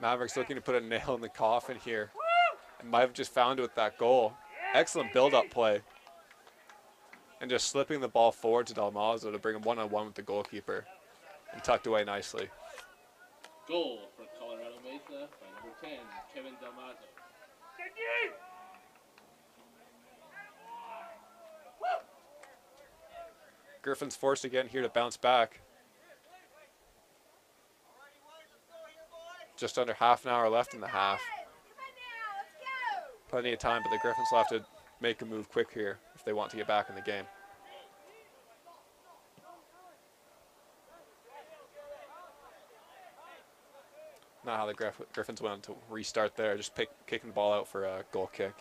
Mavericks looking to put a nail in the coffin here. And might have just found it with that goal. Excellent build-up play. And just slipping the ball forward to Del Mazo to bring him one-on-one with the goalkeeper. And tucked away nicely. Goal for Colorado Mesa by number 10, Kevin Del Mazo. Griffins forced again here to bounce back. Just under half an hour left in the half. Plenty of time, but the Griffins will have to make a move quick here if they want to get back in the game. Not how the Griffins went to restart there, just kicking the ball out for a goal kick.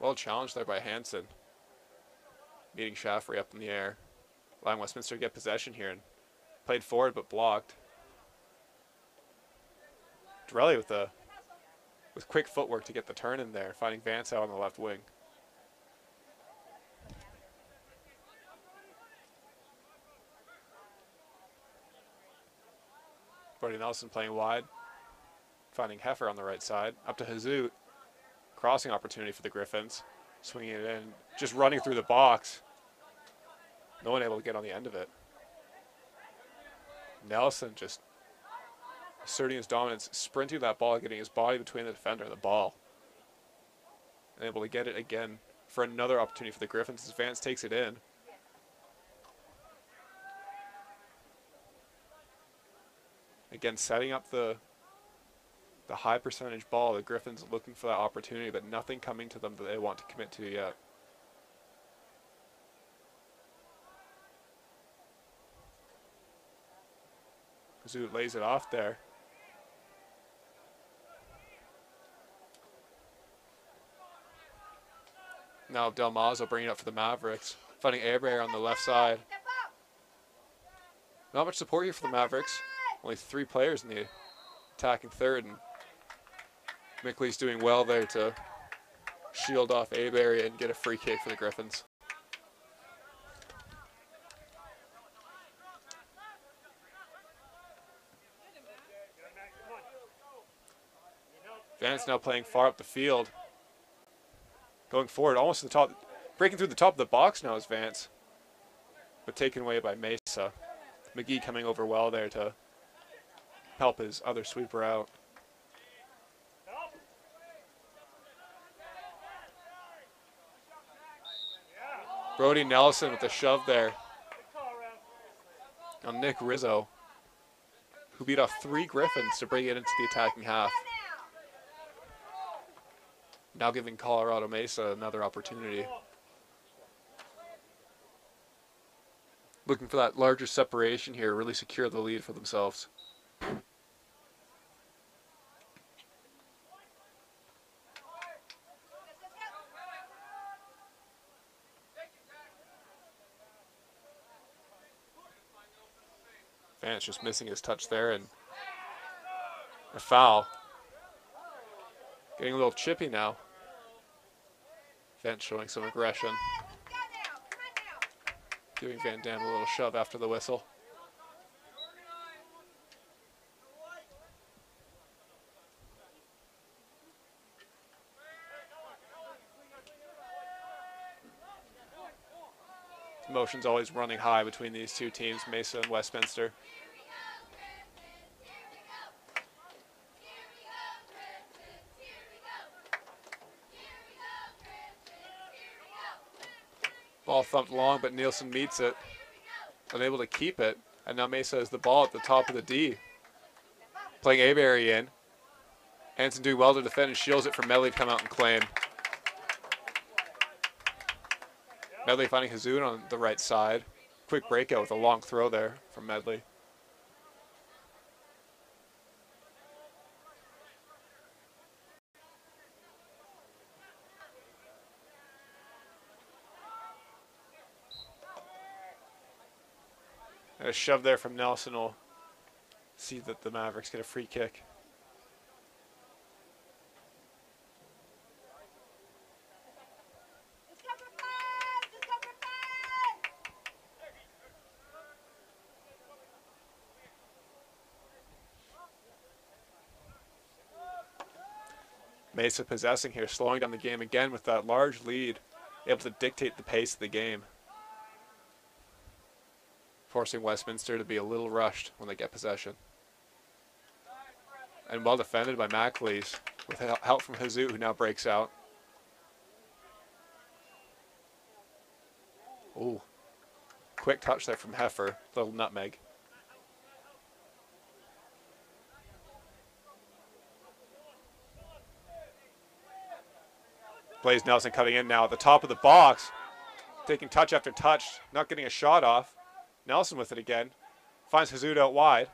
Well challenged there by Hansen. Meeting Shaffrey up in the air. Allowing Westminster to get possession here and played forward but blocked. Dorelli with quick footwork to get the turn in there, finding Vance out on the left wing. Brody Nelson playing wide, finding Heffer on the right side. Up to Hazoot. Crossing opportunity for the Griffins. Swinging it in, just running through the box. No one able to get on the end of it. Nelson just asserting his dominance, sprinting that ball, getting his body between the defender and the ball. And able to get it again for another opportunity for the Griffins as Vance takes it in. Again, setting up the high percentage ball. The Griffins looking for that opportunity, but nothing coming to them that they want to commit to yet. Zoot lays it off there. Now Del Mazo bringing it up for the Mavericks. Finding Abrayer on the left side. Not much support here for the Mavericks. Only 3 players in the attacking third, and Mickley's doing well there to shield off Aberry and get a free kick for the Griffins. Vance now playing far up the field. Going forward, almost to the top. Breaking through the top of the box now is Vance. But taken away by Mesa. McGee coming over well there to help his other sweeper out. Brody Nelson with a shove there on Nick Rizzo, who beat off 3 Griffins to bring it into the attacking half. Now giving Colorado Mesa another opportunity. Looking for that larger separation here, really secure the lead for themselves. Vance just missing his touch there, and a foul. Getting a little chippy now. Vance showing some aggression. Giving Van Dam a little shove after the whistle. Emotions always running high between these two teams, Mesa and Westminster. Ball thumped long, but Nielsen meets it. Unable to keep it. And now Mesa has the ball at the top of the D. Playing Aberry in. Hansen doing well to defend and shields it for Medley to come out and claim. Medley finding Hazoon on the right side. Quick breakout with a long throw there from Medley. And a shove there from Nelson will see that the Mavericks get a free kick. Mesa possessing here, slowing down the game again with that large lead, able to dictate the pace of the game. Forcing Westminster to be a little rushed when they get possession. And well defended by McAleese with help from Hazoot, who now breaks out. Ooh, quick touch there from Heifer, little nutmeg. Blaze Nelson cutting in now at the top of the box, taking touch after touch, not getting a shot off. Nelson with it again, finds Hazoot out wide.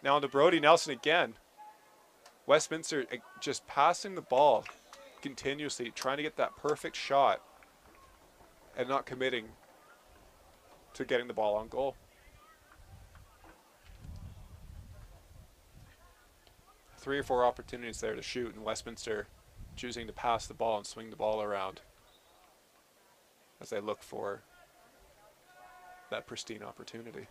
Now onto Brody Nelson again. Westminster just passing the ball continuously, trying to get that perfect shot and not committing to getting the ball on goal. Three or four opportunities there to shoot, and Westminster choosing to pass the ball and swing the ball around as they look for that pristine opportunity.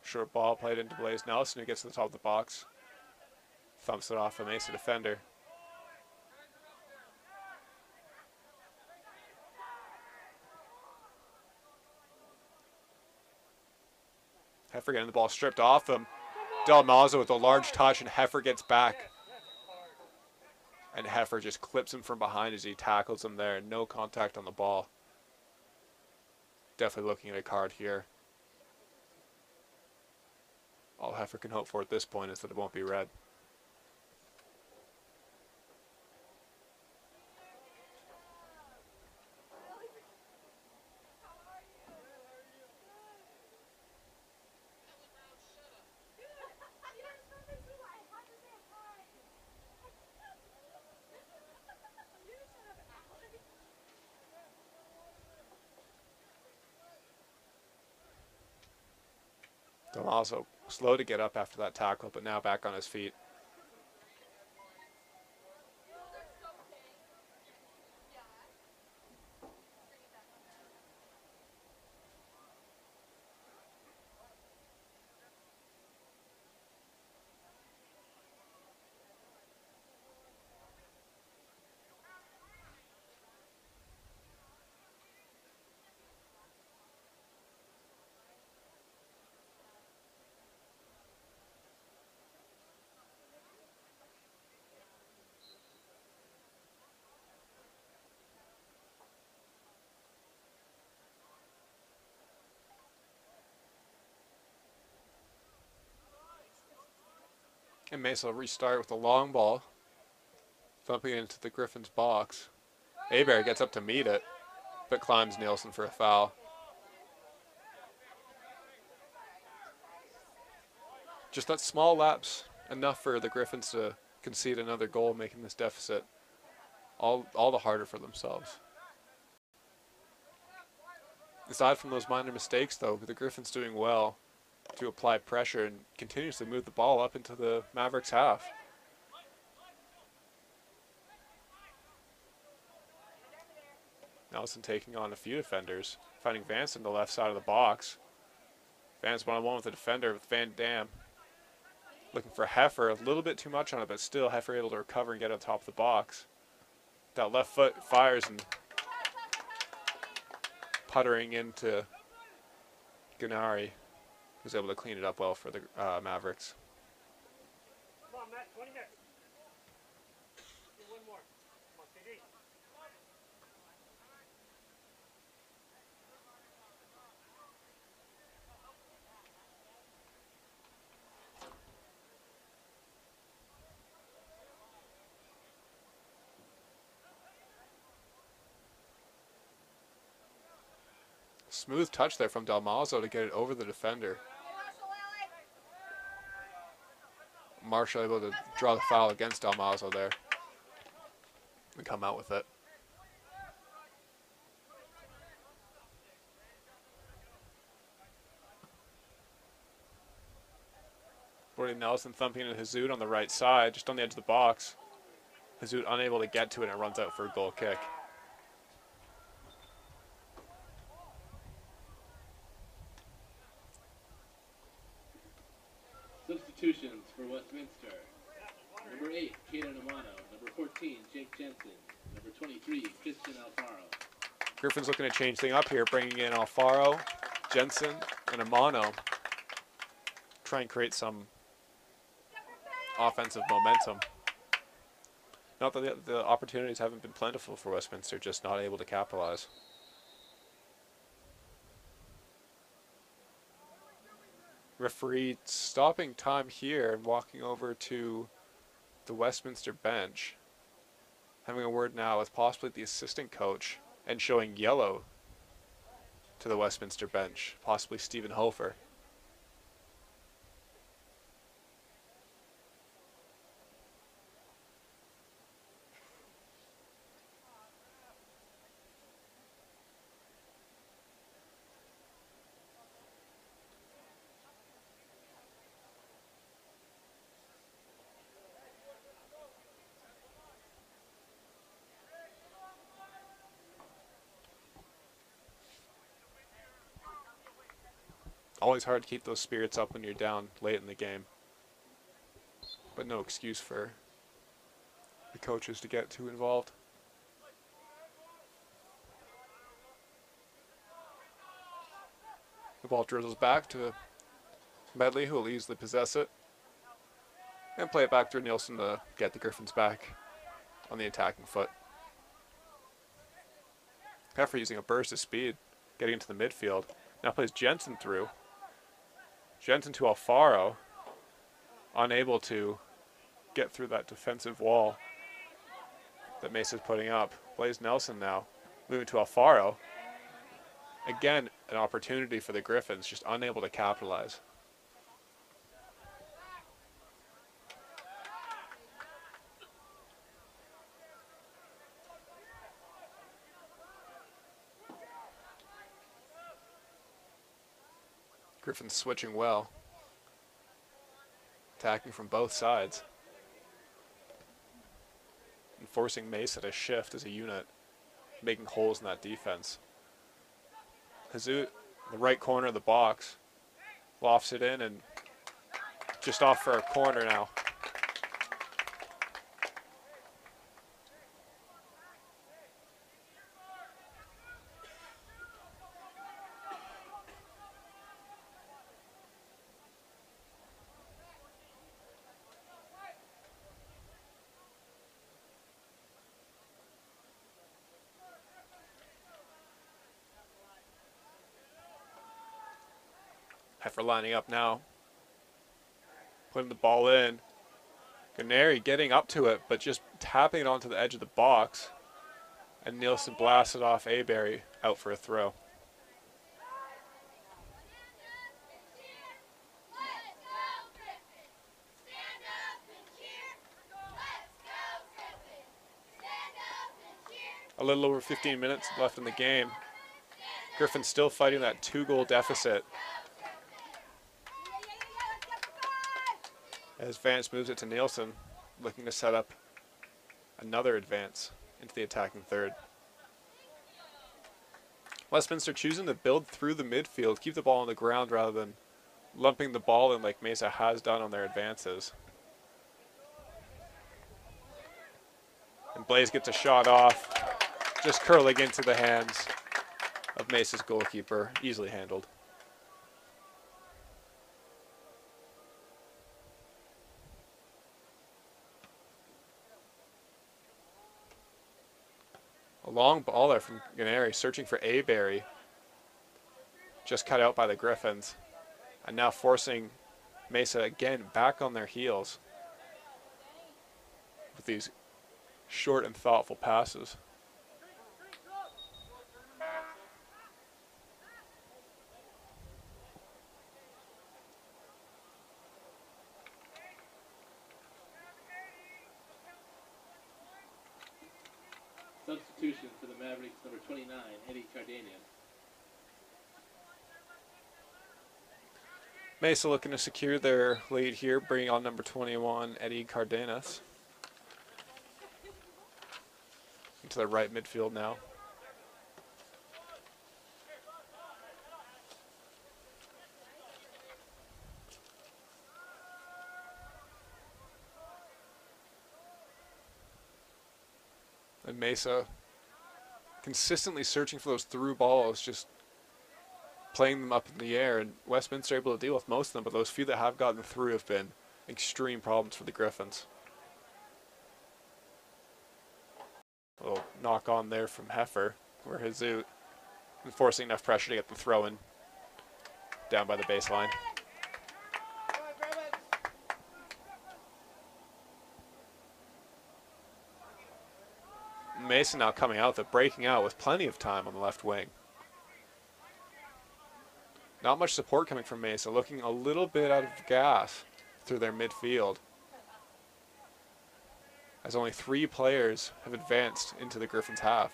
Short ball played into Blaze Nelson, who gets to the top of the box. Thumps it off a Mesa defender. Heifer getting the ball stripped off him. Del Mazo with a large touch, and Heifer gets back. And Heifer just clips him from behind as he tackles him there. No contact on the ball. Definitely looking at a card here. All Heifer can hope for at this point is that it won't be red. Damaso slow to get up after that tackle, but now back on his feet. And Mesa will restart with a long ball, thumping it into the Griffins box. Abear gets up to meet it, but climbs Nielsen for a foul. Just that small lapse, enough for the Griffins to concede another goal, making this deficit all the harder for themselves. Aside from those minor mistakes, though, the Griffins doing well to apply pressure and continues to move the ball up into the Mavericks' half. Nelson taking on a few defenders, finding Vance in the left side of the box. Vance one-on-one with the defender with Van Dam. Looking for Heifer, a little bit too much on it, but still Heifer able to recover and get on top of the box. That left foot fires and puttering into Ganari, who's able to clean it up well for the Mavericks. Come on, Matt, 20 minutes. Do one more. Come on, CD. Smooth touch there from Dalmazo to get it over the defender. Marshall able to draw the foul against Dalmazo there and come out with it. Brody Nelson thumping into Hazoot on the right side, just on the edge of the box. Hazoot unable to get to it and it runs out for a goal kick. Substitutions for Westminster. Number 8, Kaden Amano. Number 14, Jake Jensen. Number 23, Christian Alfaro. Griffins looking to change things up here, bringing in Alfaro, Jensen, and Amano. Try and create some offensive momentum. Not that the opportunities haven't been plentiful for Westminster, just not able to capitalize. Referee stopping time here and walking over to the Westminster bench. Having a word now with possibly the assistant coach and showing yellow to the Westminster bench, possibly Stephen Hofer. Always hard to keep those spirits up when you're down late in the game. But no excuse for the coaches to get too involved. The ball drizzles back to Medley, who will easily possess it. And play it back through Nielsen to get the Griffins back on the attacking foot. Heifer using a burst of speed, getting into the midfield. Now plays Jensen through. Jensen to Alfaro, unable to get through that defensive wall that Mesa's putting up. Plays Nelson now, moving to Alfaro. Again, an opportunity for the Griffins, just unable to capitalize. Griffins switching well. attacking from both sides and forcing Mesa to shift as a unit, making holes in that defense. Hazoot, the right corner of the box, lofts it in and just off for a corner now. Heifer lining up now, putting the ball in. Ganeri getting up to it, but just tapping it onto the edge of the box. And Nielsen blasts it off Aberry, out for a throw. A little over 15 minutes left in the game. Griffins still fighting that 2-goal deficit. As Vance moves it to Nielsen, looking to set up another advance into the attacking third. Westminster choosing to build through the midfield, keep the ball on the ground rather than lumping the ball in like Mesa has done on their advances. And Blaze gets a shot off, just curling into the hands of Mesa's goalkeeper, easily handled. A long ball there from Ganeri, searching for Aberry. Just cut out by the Griffins. And now forcing Mesa again back on their heels with these short and thoughtful passes. Substitution for the Mavericks, number 29, Eddie Cardenas. Mesa looking to secure their lead here, bringing on number 21, Eddie Cardenas. Into the right midfield now. And Mesa consistently searching for those through balls, just playing them up in the air, and Westminster able to deal with most of them, but those few that have gotten through have been extreme problems for the Griffins. A little knock on there from Heifer, where Hazoot enforcing enough pressure to get the throw in down by the baseline. Mason now coming out, breaking out with plenty of time on the left wing. Not much support coming from Mesa, looking a little bit out of gas through their midfield, as only 3 players have advanced into the Griffins' half.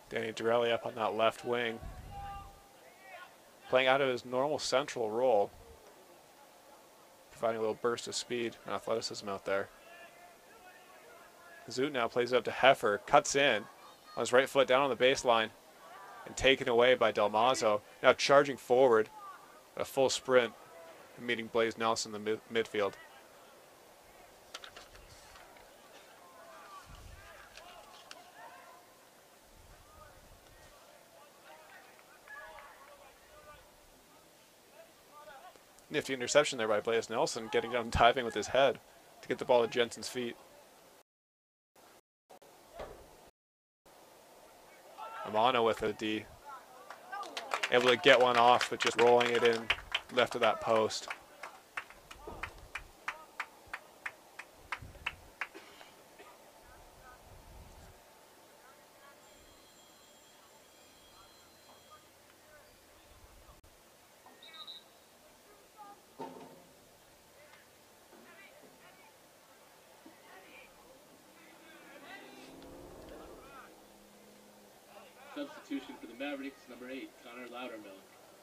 Danny Dorelli up on that left wing, playing out of his normal central role, providing a little burst of speed and athleticism out there. Zoot now plays it up to Heifer, cuts in on his right foot down on the baseline, and taken away by Del Mazo. Now charging forward, a full sprint, and meeting Blaze Nelson in the midfield. Nifty interception there by Blaze Nelson, getting down diving with his head to get the ball at Jensen's feet. Amano with a D. Able to get one off, but just rolling it in left of that post. Substitution for the Mavericks, number 8, Connor Loudermilk.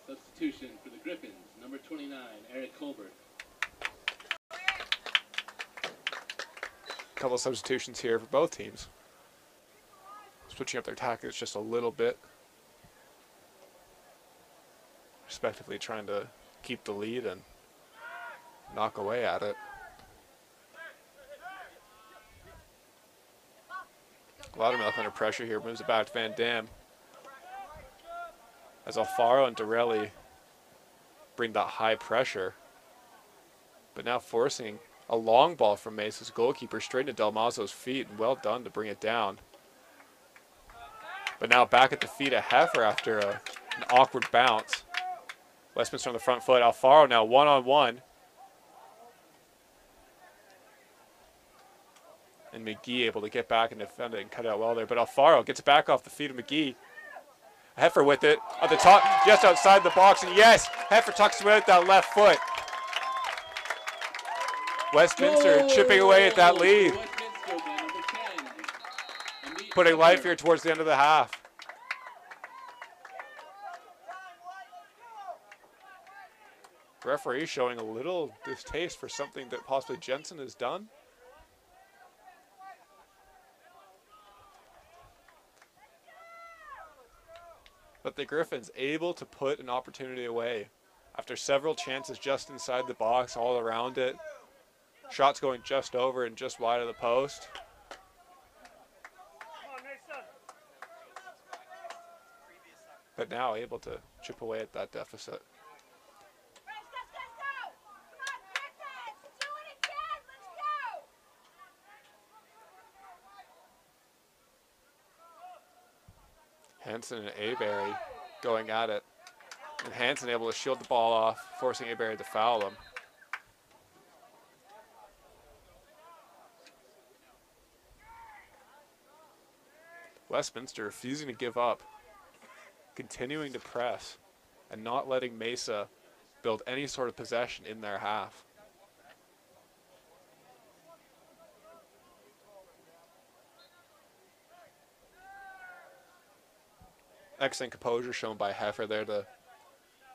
Substitution for the Griffins, number 29, Eric Colbert. Couple of substitutions here for both teams. Switching up their tactics just a little bit. Respectively trying to keep the lead and knock away at it. Loudermilk under pressure here, moves it back to Van Dam. As Alfaro and Dorelli bring that high pressure. But now forcing a long ball from Mesa's goalkeeper straight into Del Mazo's feet, and well done to bring it down. But now back at the feet of Heifer after an awkward bounce. Westminster on the front foot. Alfaro now one-on-one. And McGee able to get back and defend it and cut it out well there. But Alfaro gets it back off the feet of McGee. Heifer with it on the top, just outside the box. And yes, Heifer tucks away with that left foot. Westminster chipping away at that lead. Putting life here towards the end of the half. Referee showing a little distaste for something that possibly Jensen has done. But the Griffins able to put an opportunity away after several chances just inside the box, all around it. Shots going just over and just wide of the post. But now able to chip away at that deficit. Hansen and Aberry going at it. And Hansen able to shield the ball off, forcing Aberry to foul him. Westminster refusing to give up, continuing to press, and not letting Mesa build any sort of possession in their half. Excellent composure shown by Heifer there to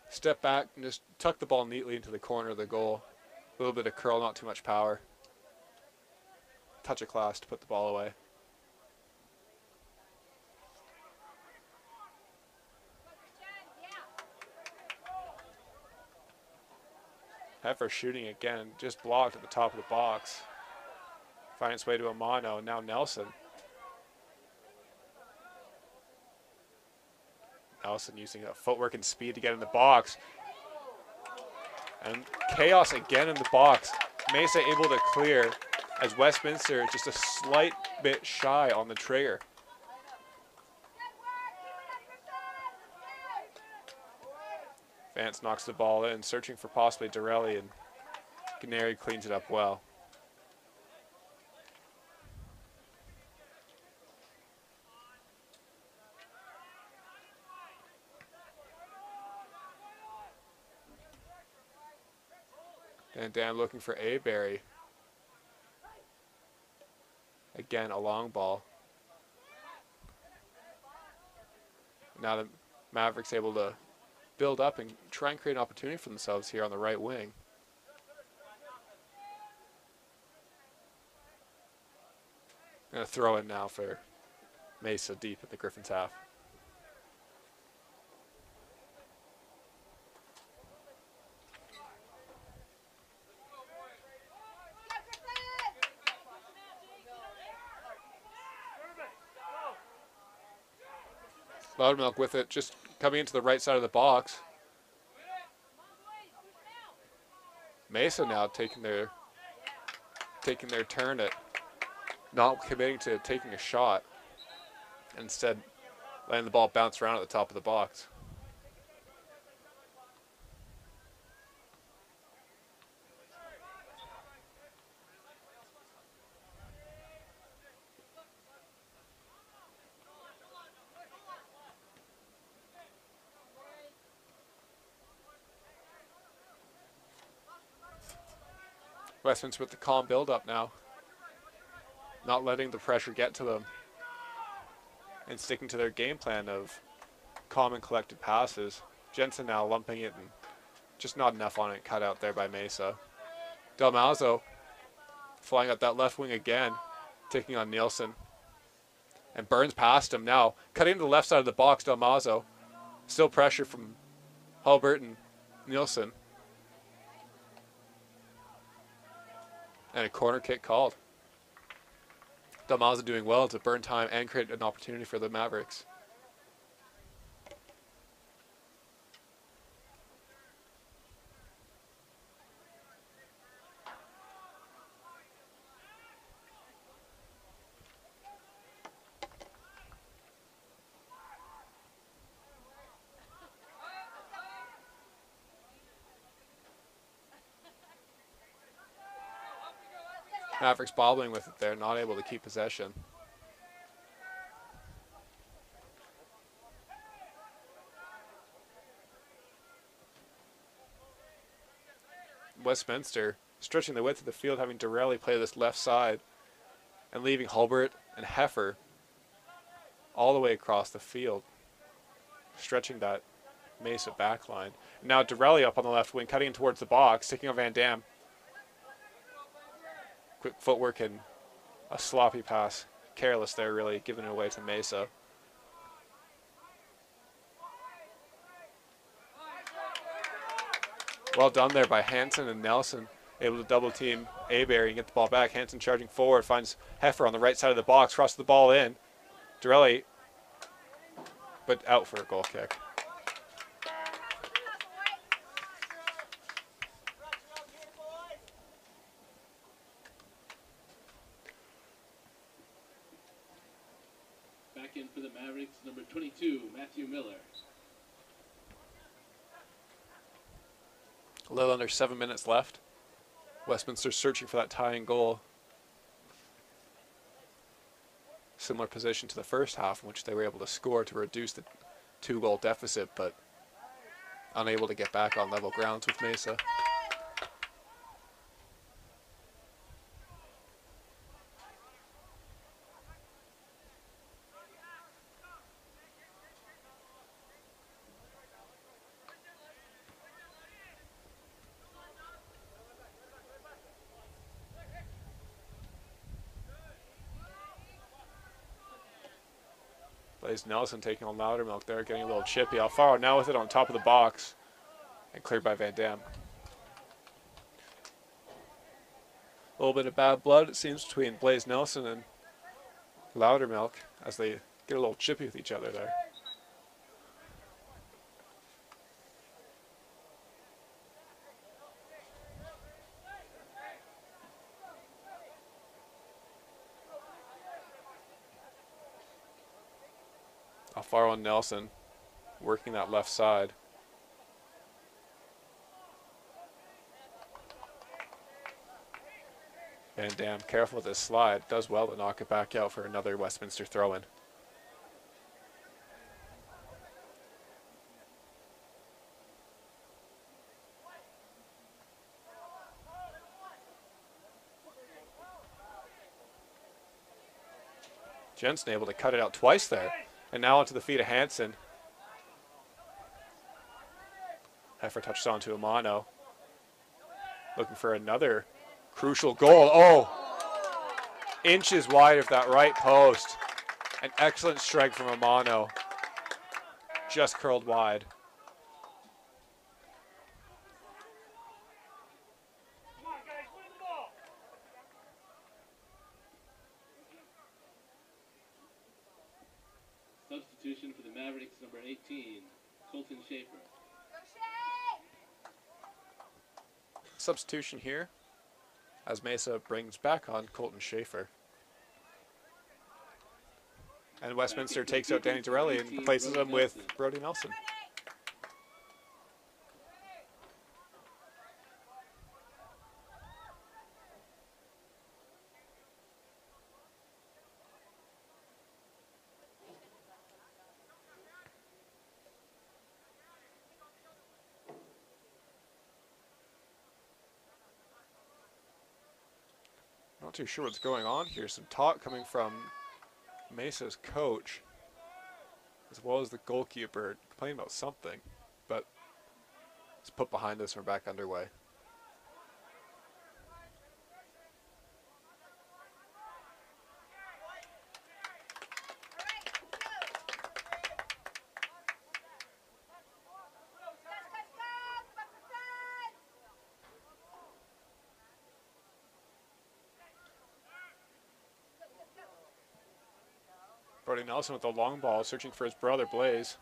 step back and just tuck the ball neatly into the corner of the goal. A little bit of curl, not too much power. Touch of class to put the ball away. Heifer shooting again, just blocked at the top of the box. Finding its way to Amano, and now Nelson. Nelson using that footwork and speed to get in the box. And chaos again in the box. Mesa able to clear as Westminster just a slight bit shy on the trigger. Vance knocks the ball in, searching for possibly Dorelli, and Canary cleans it up well. And Dan looking for Aberry. Again, a long ball. Now the Mavericks able to build up and try and create an opportunity for themselves here on the right wing. Gonna throw in now for Mesa deep at the Griffins half. Loudermilk with it, just coming into the right side of the box. Mesa now taking their turn at not committing to taking a shot, instead letting the ball bounce around at the top of the box. Westminster with the calm build-up now. Not letting the pressure get to them. and sticking to their game plan of calm and collected passes. Jensen now lumping it and just not enough on it, cut out there by Mesa. Dalmazzo flying up that left wing again, taking on Nielsen. And Burns past him now, cutting to the left side of the box, Dalmazzo. Still pressure from Hulbert and Nielsen. And a corner kick called. Dalmazzo doing well to burn time and create an opportunity for the Mavericks. Mavericks bobbling with it there, not able to keep possession. Westminster stretching the width of the field, having Dorelli play this left side and leaving Hulbert and Heffer all the way across the field, stretching that Mesa backline. Now Dorelli up on the left wing, cutting in towards the box, taking on Van Dam. Quick footwork and a sloppy pass. Careless there, really, giving it away to Mesa. Well done there by Hansen and Nelson. Able to double team Aberry and get the ball back. Hansen charging forward, finds Heffer on the right side of the box, crosses the ball in. Dorelli, but out for a goal kick. Back in for the Mavericks, number 22, Matthew Miller. A little under 7 minutes left. Westminster searching for that tying goal. Similar position to the first half, in which they were able to score to reduce the 2-goal deficit, but unable to get back on level grounds with Mesa. Blaze Nelson taking on Loudermilk there, getting a little chippy. Alfaro now with it on top of the box and cleared by Van Dam. A little bit of bad blood, it seems, between Blaze Nelson and Loudermilk as they get a little chippy with each other there. Alfaro and Nelson working that left side. Van Dam careful with his slide. Does well to knock it back out for another Westminster throw-in. Jensen able to cut it out twice there. And now onto the feet of Hansen. Heffer touches on to Amano. Looking for another crucial goal. Oh! Inches wide of that right post. An excellent strike from Amano. Just curled wide. Come on, guys, win the ball. Substitution for the Mavericks, number 18, Colton Schaefer. Substitution here as Mesa brings back on Colton Schaefer. And Westminster takes out Danny Dorelli and replaces him with Brody Nelson. Not too sure what's going on here. Some talk coming from Mesa's coach as well as the goalkeeper, complaining about something, but it's put behind us and we're back underway. Brody Nelson with the long ball, searching for his brother Blaze.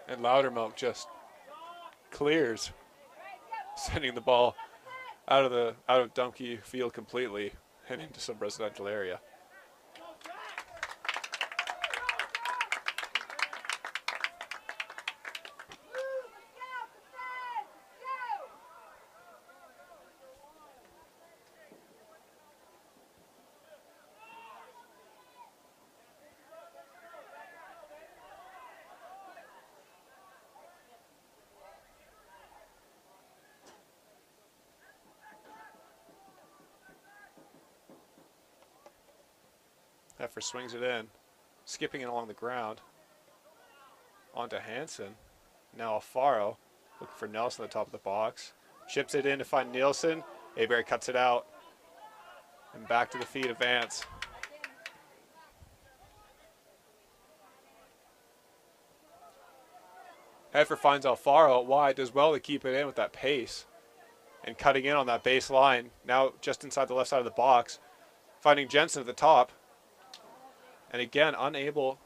And Loudermilk just clears, sending the ball out of Dumpke Field completely and into some residential area. Heffer swings it in, skipping it along the ground. Onto Hansen. Now Alfaro, looking for Nelson at the top of the box. Chips it in to find Nielsen. Aberry cuts it out. And back to the feet of Vance. Heffer finds Alfaro out wide, does well to keep it in with that pace. And cutting in on that baseline, now just inside the left side of the box. Finding Jensen at the top. And again, unable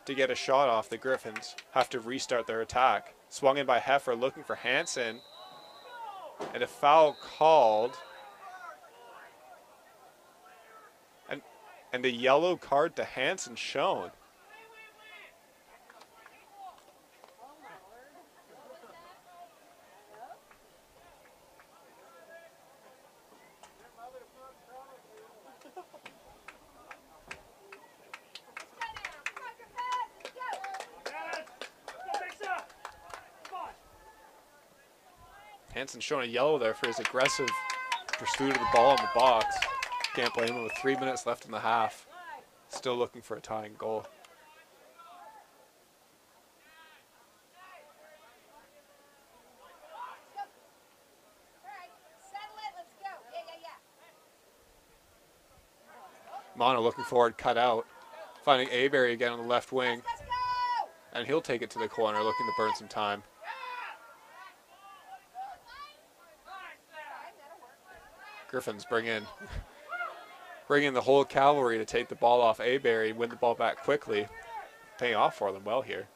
to get a shot off, the Griffins have to restart their attack. Swung in by Heffer, looking for Hansen. And a foul called. And a yellow card to Hansen shown. Hansen showing a yellow there for his aggressive pursuit of the ball in the box. Can't blame him with 3 minutes left in the half. Still looking for a tying goal. Mono looking forward, cut out. Finding Aberry again on the left wing. And he'll take it to the corner, looking to burn some time. Griffins bring in the whole cavalry to take the ball off Aberry, win the ball back quickly. Paying off for them well here.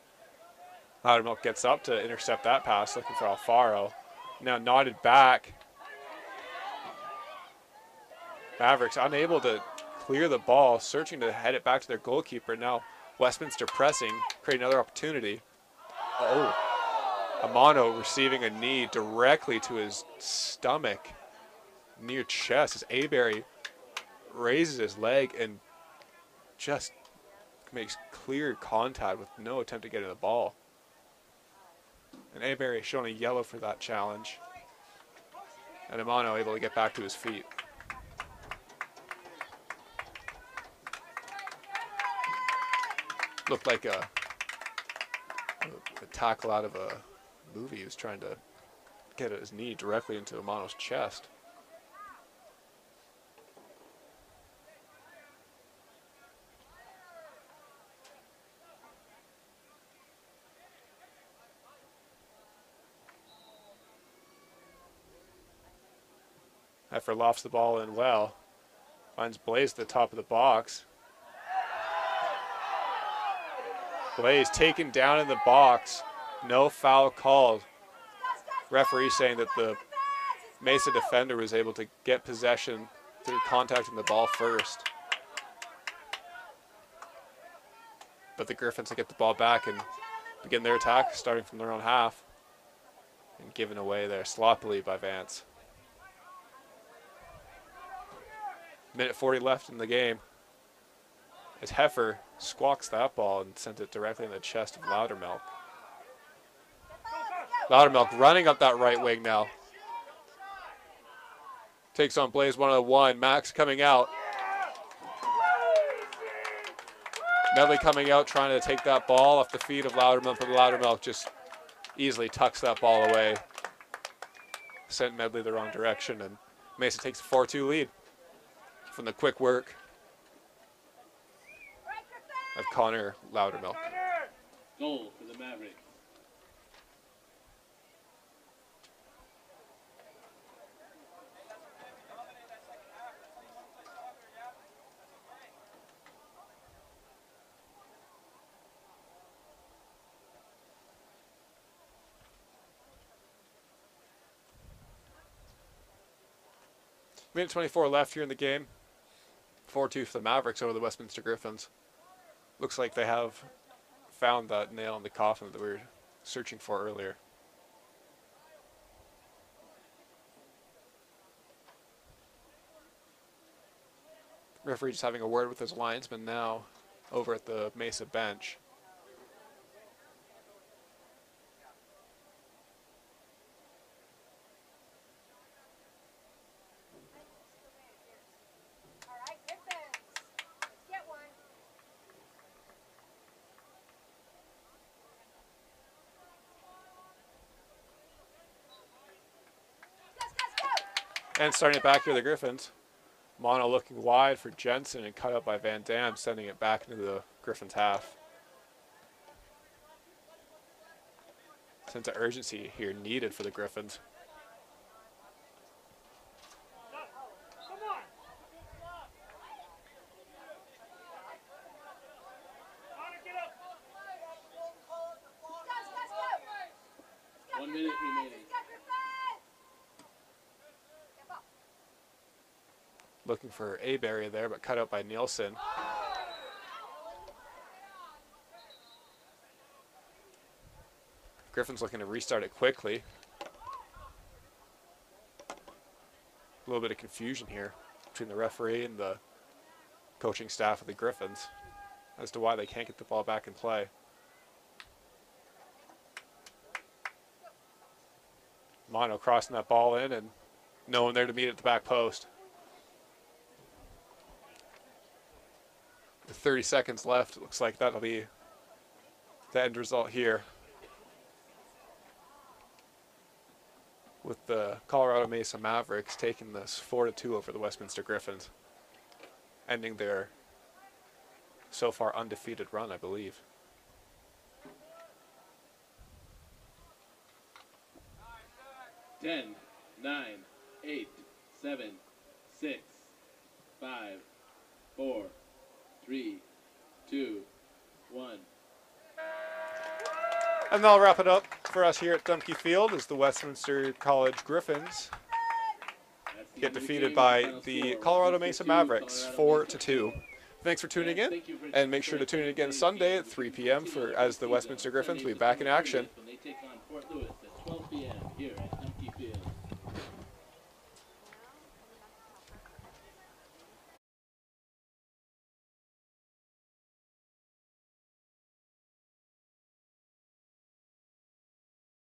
Loudermilk gets up to intercept that pass, looking for Alfaro. Now nodded back. Mavericks unable to clear the ball, searching to head it back to their goalkeeper. Now Westminster pressing, create another opportunity. Oh, Amano receiving a knee directly to his stomach, near chest, as Aberry raises his leg and just makes clear contact with no attempt to get to the ball. And Aberry showing a yellow for that challenge. And Amano able to get back to his feet. Looked like a tackle out of a movie. He was trying to get his knee directly into Amano's chest. Heffer lofts the ball in well. Finds Blaze at the top of the box. Blaze taken down in the box. No foul called. Referee saying that the Mesa defender was able to get possession through contacting the ball first. But the Griffins will get the ball back and begin their attack, starting from their own half. And given away there sloppily by Vance. Minute 40 left in the game. As Heffer squawks that ball and sent it directly in the chest of Loudermilk. Loudermilk running up that right wing now. Takes on Blaze 1-on-1. Max coming out. Medley coming out, trying to take that ball off the feet of Loudermilk, but Loudermilk just easily tucks that ball away. Sent Medley the wrong direction, and Mesa takes a 4-2 lead from the quick work of Connor Loudermilk. Goal for the Mavericks. Minute 24 left here in the game. 4-2 for the Mavericks over the Westminster Griffins. Looks like they have found that nail in the coffin that we were searching for earlier. Referee just having a word with his linesman now over at the Mesa bench. And starting it back here, the Griffins. Mono looking wide for Jensen and cut up by Van Dam, sending it back into the Griffins' half. Sense of urgency here needed for the Griffins. One minute remaining. Looking for a barrier there, but cut out by Nielsen. Griffins looking to restart it quickly. A little bit of confusion here between the referee and the coaching staff of the Griffins as to why they can't get the ball back in play. Mono crossing that ball in and no one there to meet at the back post. With 30 seconds left, it looks like that'll be the end result here. With the Colorado Mesa Mavericks taking this 4-2 over the Westminster Griffins, ending their so far undefeated run, I believe. 10, 9, 8, 7, 6, 5, 4, 3, 2, 1. And that'll wrap it up for us here at Dumke Field as the Westminster College Griffins get defeated by the Colorado Mesa Mavericks 4-2. Thanks for tuning in, and make sure to tune in again Sunday at 3 p.m. as the Westminster Griffins will be back in action. When they take on Fort Lewis at 12 p.m. here at